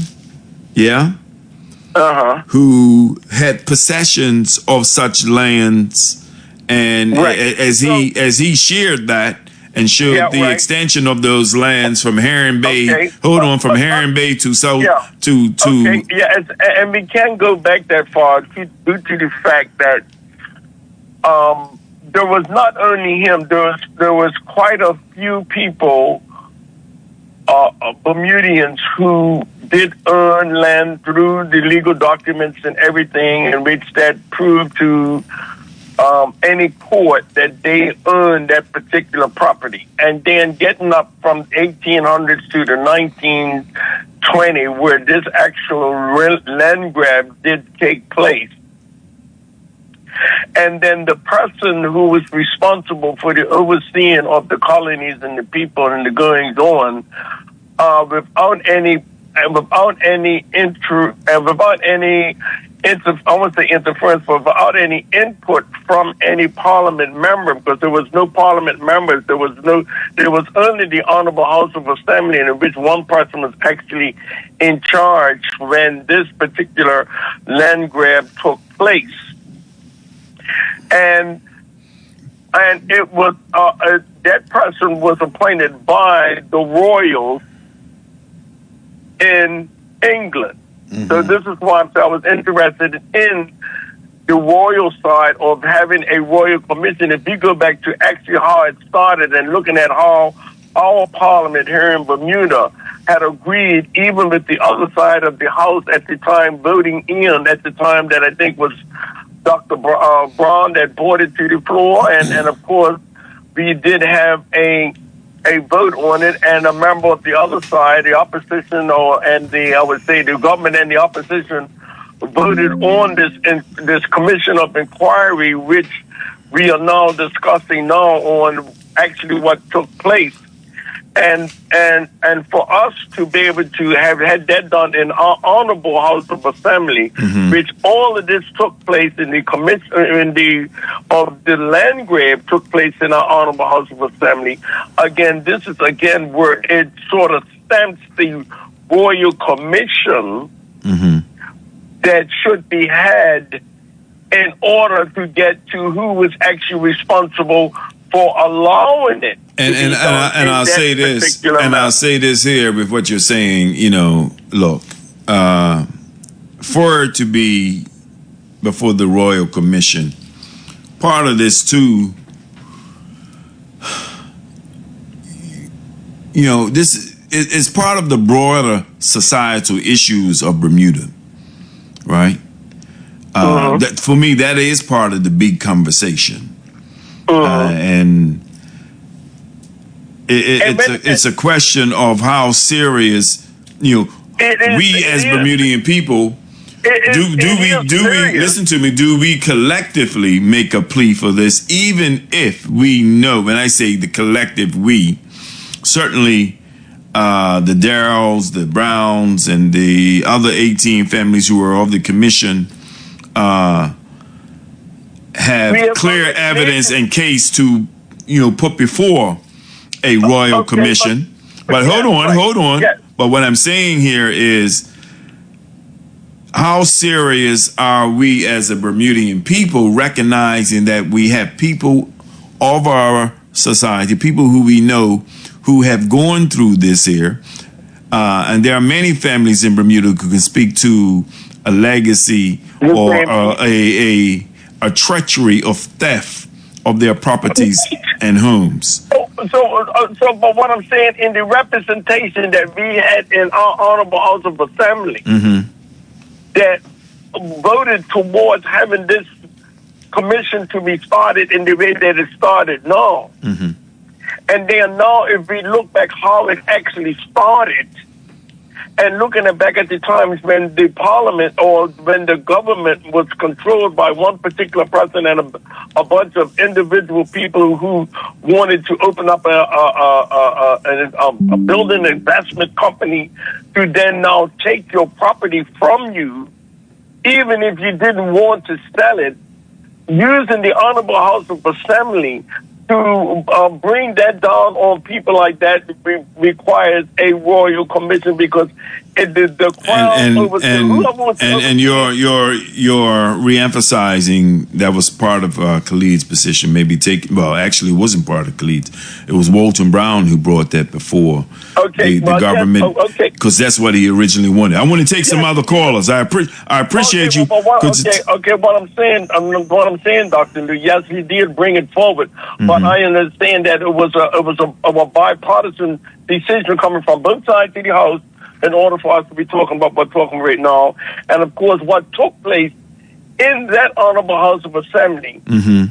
who had possessions of such lands, and as he shared that and showed the extension of those lands from Heron Bay. From Heron Bay to South to. And we can't go back that far due to the fact that there was not only him. There was quite a few people, Bermudians, who did earn land through the legal documents and everything, in which that proved to any court that they earned that particular property. And then getting up from 1800s to the 1920, where this actual land grab did take place. And then the person who was responsible for the overseeing of the colonies and the people and the goings on, without any interference, but without any input from any parliament member, because there was no parliament members. There was only the Honorable House of Assembly, in which one person was actually in charge when this particular land grab took place. And it was that person was appointed by the royals in England. So this is why I was interested in the royal side of having a royal commission. If you go back to actually how it started and looking at how our parliament here in Bermuda had agreed, even with the other side of the house at the time, voting in at the time that I think was Dr. Brown that brought it to the floor, and of course we did have a vote on it, and a member of the other side, the opposition, I would say the government and the opposition, voted on this commission of inquiry, which we are now discussing now on actually what took place. And for us to be able to have had that done in our honorable House of Assembly, which all of this took place in the commission of the land grab took place in our honorable House of Assembly. Again, this is again where it sort of stamps the Royal Commission that should be had in order to get to who was actually responsible for allowing it. And I'll say this, and I'll say this here with what you're saying. You know, look, for it to be before the Royal Commission, part of this too, you know, this is part of the broader societal issues of Bermuda, right? That, for me, that is part of the big conversation, and it's a question of how serious, you know, we as Bermudian people do we listen to me? Do we collectively make a plea for this, even if we know? When I say the collective, we certainly the Darrells, the Browns, and the other 18 families who are of the commission have clear evidence and case to, you know, put before a royal commission. But hold on. Yes. But what I'm saying here is, how serious are we as a Bermudian people, recognizing that we have people of our society, people who we know who have gone through this here, and there are many families in Bermuda who can speak to a legacy or a treachery of theft of their properties and homes. So, but what I'm saying, in the representation that we had in our honorable House of Assembly, that voted towards having this commission to be started in the way that it started now. And then now, if we look back how it actually started, and looking back at the times when the parliament or when the government was controlled by one particular person and a bunch of individual people who wanted to open up a building investment company to then now take your property from you, even if you didn't want to sell it, using the Honorable House of Assembly to bring that down on people like that requires a royal commission, because the crown and you're re-emphasizing that was part of Khalid's position. Maybe actually it wasn't part of Khalid's. It was Walton Brown who brought that before the government, because that's what he originally wanted. I want to take some other callers. I appreciate you. What I'm saying, Dr. Lou, yes, he did bring it forward, but I understand that it was a bipartisan decision coming from both sides of the House in order for us to be talking about what we're talking right now. And of course, what took place in that Honorable House of Assembly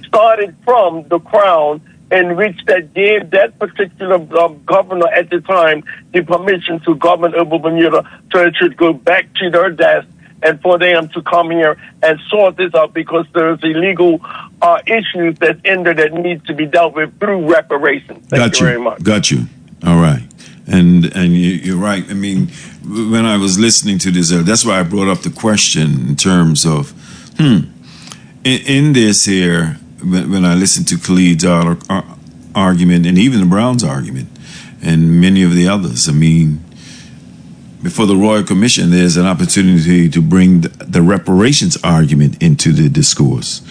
started from the Crown, in which that gave that particular governor at the time the permission to govern over Bermuda, so it should go back to their desk and for them to come here and sort this out, because there's illegal issues that's in there that needs to be dealt with through reparations. Thank you very much. Got you. All right. And you're right. I mean, when I was listening to this, that's why I brought up the question in terms of, in this here, when I listened to Khalid's argument and even the Browns' argument and many of the others, I mean, before the Royal Commission, there's an opportunity to bring the reparations argument into the discourse.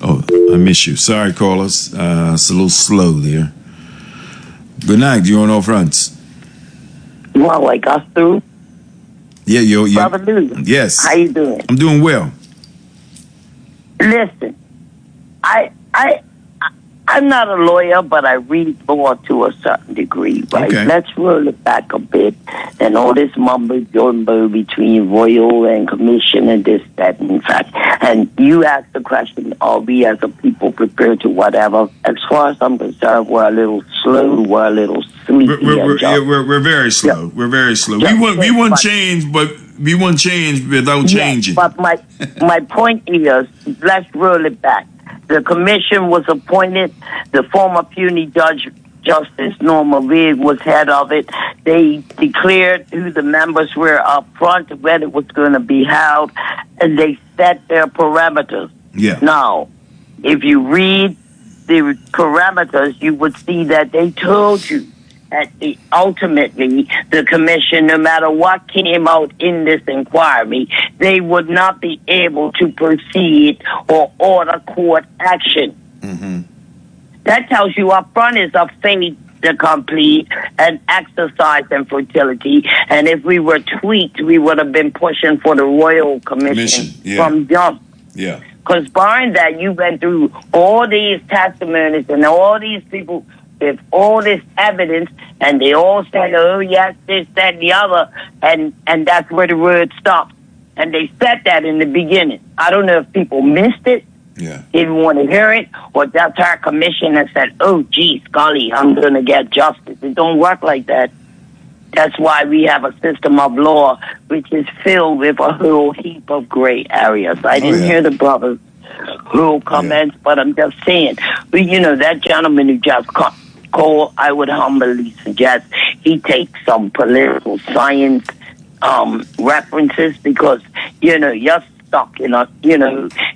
Oh, I miss you. Sorry, callers. It's a little slow there. Good night. You're on all fronts. You want to wake us through? Yeah, yo. Brother Lou. Yes. How you doing? I'm doing well. Listen, I'm not a lawyer, but I read law to a certain degree, right? Okay. Let's roll it back a bit, and all this mumbo-jumbo between royal and commission and this, that, in fact. And you asked the question, are we as a people prepared to whatever? As far as I'm concerned, we're a little slow, we're a little sleepy. We're very slow. Yeah. We're very slow. We want change, but we want change without changing. But my point is, let's roll it back. The commission was appointed. The former puny judge Justice Norma Reed was head of it. They declared who the members were up front, when it was going to be held, and they set their parameters. Yeah. Now, if you read the parameters, you would see that they told you that ultimately the commission, no matter what came out in this inquiry, they would not be able to proceed or order court action. Mm-hmm. That tells you up front is a fait to complete an exercise in fertility. And if we were tweaked, we would have been pushing for the Royal Commission from jump. Yeah. Because barring that, you went through all these testimonies and all these people with all this evidence, and they all said, oh, yes, this, that, and the other, and that's where the word stopped. And they said that in the beginning. I don't know if people missed it, didn't want to hear it, or that's our commission that said, oh, geez, golly, I'm going to get justice. It don't work like that. That's why we have a system of law which is filled with a whole heap of gray areas. I didn't hear the brothers who comments, but I'm just saying, that gentleman who just called, I would humbly suggest he takes some political science references, because, you're stuck in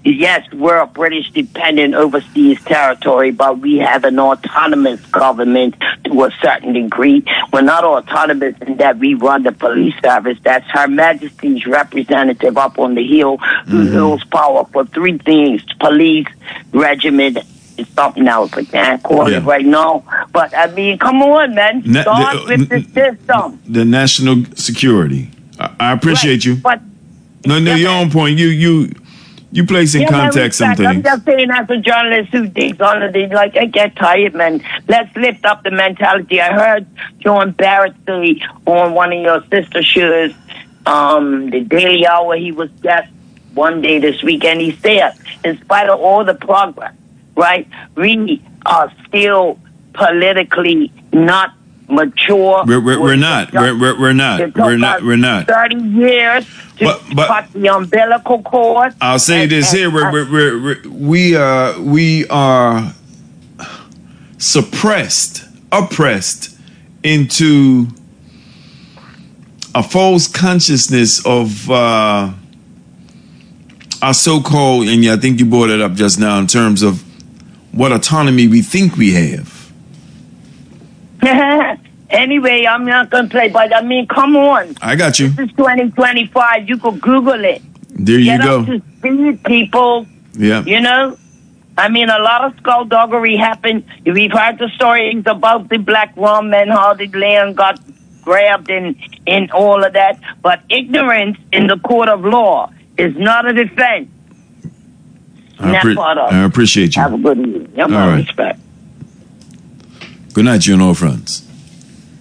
yes, we're a British dependent overseas territory, but we have an autonomous government to a certain degree. We're not autonomous in that we run the police service. That's Her Majesty's representative up on the hill who holds power for three things: police, regiment, is something else. I can't call it right now. But, I mean, come on, man. Start with the system. The national security. I appreciate you. But your own point. You place in context some things. I'm just saying, as a journalist who digs on it, I get tired, man. Let's lift up the mentality. I heard John Barrett say on one of your sister shows, the Daily Hour, he was guest one day this weekend. He said, in spite of all the progress, right, we are still politically not mature. We're not. We're not. 30 years to cut the umbilical cord. I'll say this here: we are oppressed into a false consciousness of our so-called, and I think you brought it up just now in terms of what autonomy we think we have. Anyway, I'm not going to play, but I mean, come on. I got you. This is 2025. You could Google it. There you go. Get up to speed, people. Yeah. I mean, a lot of skullduggery happened. We've heard the stories about the black rum and how the land got grabbed and all of that. But ignorance in the court of law is not a defense. I appreciate you. Have a good evening. All right. Respect. Good night, you and all friends.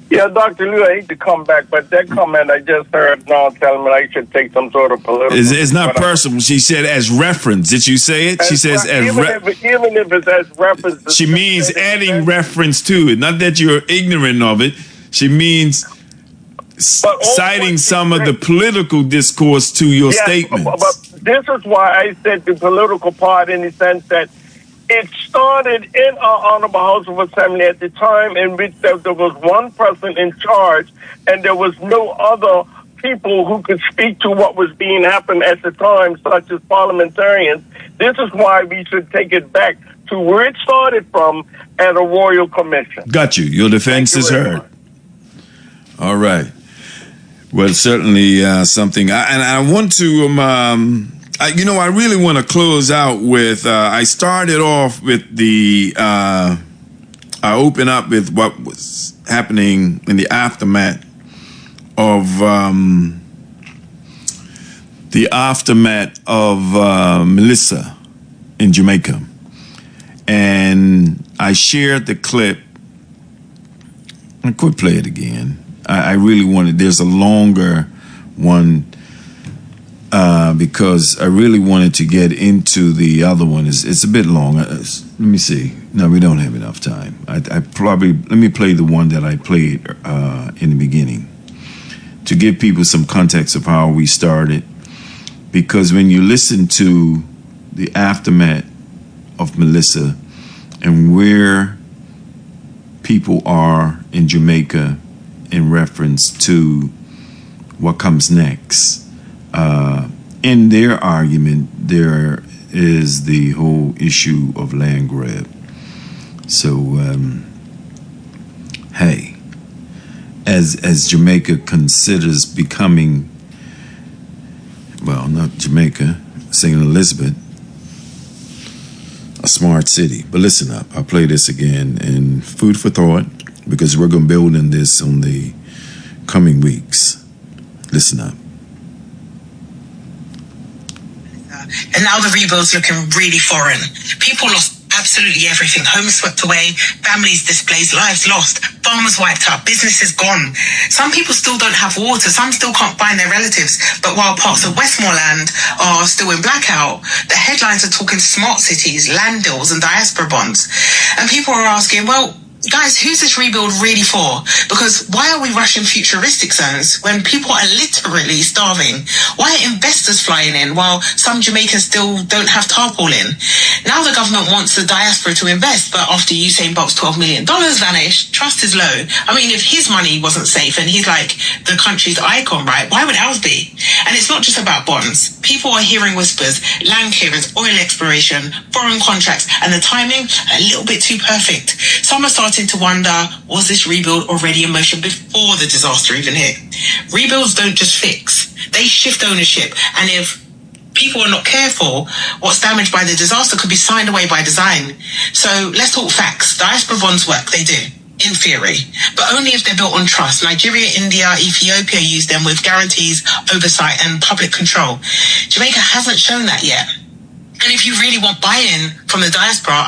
Yeah, Dr. Liu, I hate to come back, but that comment I just heard now telling me I should take some sort of political... It's not personal. She said as reference. Did you say it? She says as reference. Even if it's as reference... She means adding reference to it. Not that you're ignorant of it. She means citing some of the political discourse to your statements. But this is why I said the political part, in the sense that it started in our Honorable House of Assembly at the time in which there was one person in charge and there was no other people who could speak to what was being happened at the time, such as parliamentarians. This is why we should take it back to where it started from at a Royal Commission. Got you. Your defense is heard. All right. Well, certainly something. I want to... I really want to close out with, I started off with I open up with what was happening in the aftermath of Melissa in Jamaica. And I shared the clip. I could play it again. I really wanted, there's a longer one, because I really wanted to get into the other one. It's a bit long. Let me see. No, we don't have enough time. Let me play the one that I played in the beginning to give people some context of how we started. Because when you listen to the aftermath of Melissa and where people are in Jamaica in reference to what comes next. In their argument, there is the whole issue of land grab. So, hey, as Jamaica considers becoming, well, not Jamaica, St. Elizabeth, a smart city. But listen up, I'll play this again, and food for thought, because we're going to build on this on the coming weeks. Listen up. And now the rebuild's looking really foreign. People lost absolutely everything. Homes swept away, families displaced, lives lost, farmers wiped out, businesses gone. Some people still don't have water, some still can't find their relatives. But while parts of Westmoreland are still in blackout, the headlines are talking smart cities, land deals and diaspora bonds. And people are asking, well, guys, who's this rebuild really for? Because why are we rushing futuristic zones when people are literally starving? Why are investors flying in while some Jamaicans still don't have tarpaulin? Now the government wants the diaspora to invest, but after Usain Bolt's $12 million vanished, trust is low. I mean, if his money wasn't safe and he's like the country's icon, right, why would ours be? And it's not just about bonds. People are hearing whispers, land clearance, oil exploration, foreign contracts, and the timing a little bit too perfect. Some are starting to wonder, was this rebuild already in motion before the disaster even hit? Rebuilds don't just fix, they shift ownership. And if people are not careful, what's damaged by the disaster could be signed away by design. So let's talk facts. Diaspora bonds work, they do, in theory, but only if they're built on trust. Nigeria, India, Ethiopia use them with guarantees, oversight and public control. Jamaica hasn't shown that yet. And if you really want buy-in from the diaspora,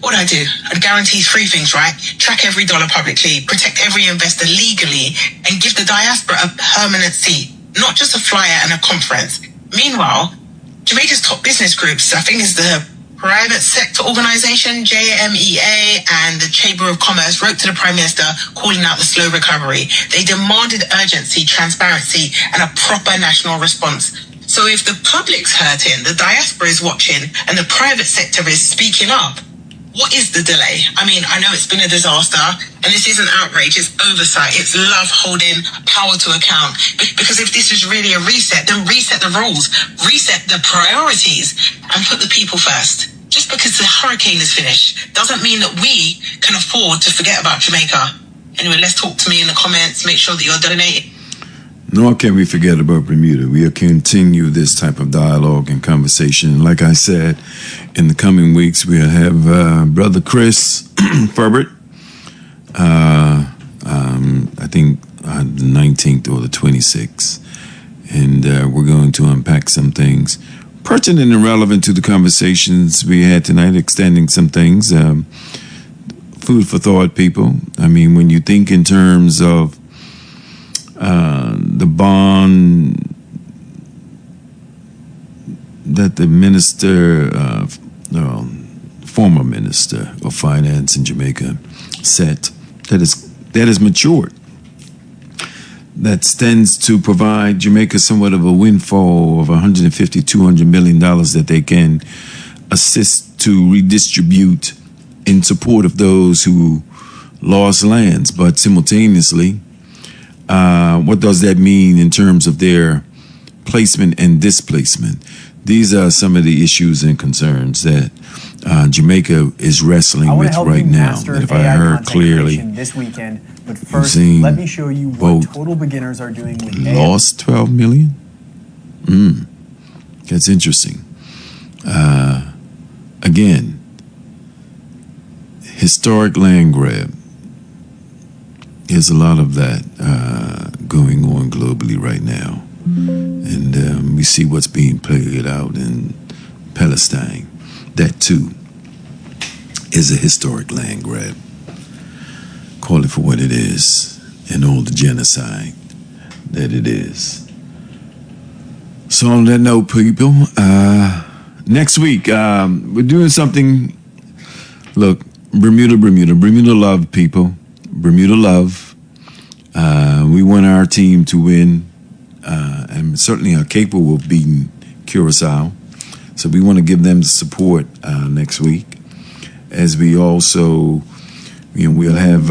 what I'd do? I'd guarantee three things, right? Track every dollar publicly, protect every investor legally, and give the diaspora a permanent seat, not just a flyer and a conference. Meanwhile, Jamaica's top business groups, I think is the private sector organization, JMEA, and the Chamber of Commerce wrote to the Prime Minister calling out the slow recovery. They demanded urgency, transparency, and a proper national response. So if the public's hurting, the diaspora is watching, and the private sector is speaking up, what is the delay? I mean, I know it's been a disaster, and this isn't outrage, it's oversight, it's love holding power to account. Because if this is really a reset, then reset the rules, reset the priorities, and put the people first. Just because the hurricane is finished doesn't mean that we can afford to forget about Jamaica. Anyway, let's talk to me in the comments, make sure that you're donating. Nor can we forget about Bermuda. We'll continue this type of dialogue and conversation. Like I said, in the coming weeks, we'll have Brother Chris Ferbert, I think the 19th or the 26th. And we're going to unpack some things pertinent and relevant to the conversations we had tonight, extending some things. Food for thought, people. I mean, when you think in terms of the bond that the former minister of finance in Jamaica set, that is matured, that stands to provide Jamaica somewhat of a windfall of $150-200 million that they can assist to redistribute in support of those who lost lands. But simultaneously, what does that mean in terms of their placement and displacement? These are some of the issues and concerns that Jamaica is wrestling with right now. And if I heard clearly, this weekend, but first, let me show you what total beginners are doing with lost 12 million. That's interesting. Again, historic land grab. There's a lot of that going on globally right now. And we see what's being played out in Palestine. That, too, is a historic land grab. Call it for what it is, and all the genocide that it is. So on that note, people, next week, we're doing something. Look, Bermuda love, people. Bermuda love. We want our team to win, and certainly are capable of beating Curacao. So we want to give them the support next week, as we also We'll have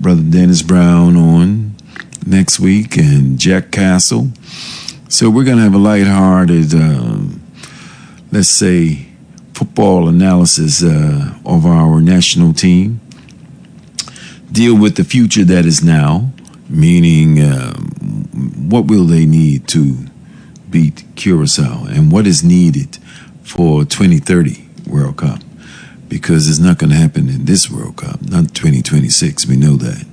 Brother Dennis Brown on next week and Jack Castle. So we're going to have a lighthearted, let's say, football analysis of our national team. Deal with the future that is now, meaning what will they need to beat Curacao and what is needed for 2030 World Cup, because it's not going to happen in this World Cup, not 2026. We know that.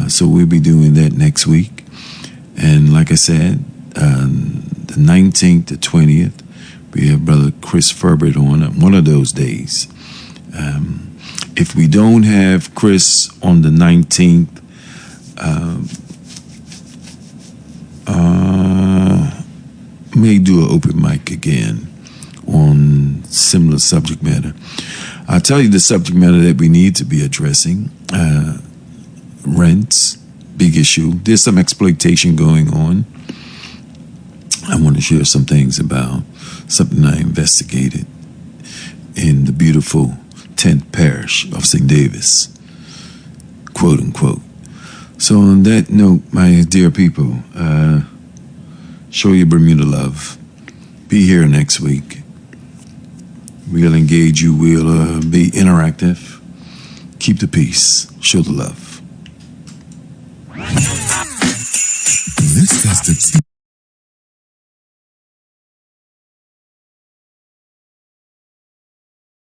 So we'll be doing that next week. And like I said, the 19th to 20th, we have Brother Chris Ferbert on one of those days. If we don't have Chris on the 19th, may do an open mic again on similar subject matter. I'll tell you the subject matter that we need to be addressing. Rents, big issue. There's some exploitation going on. I want to share some things about something I investigated in the beautiful 10th parish of St. Davis, quote unquote. So on that note, my dear people, show your Bermuda love. Be here next week. We'll engage you. We'll be interactive. Keep the peace. Show the love. This festive season.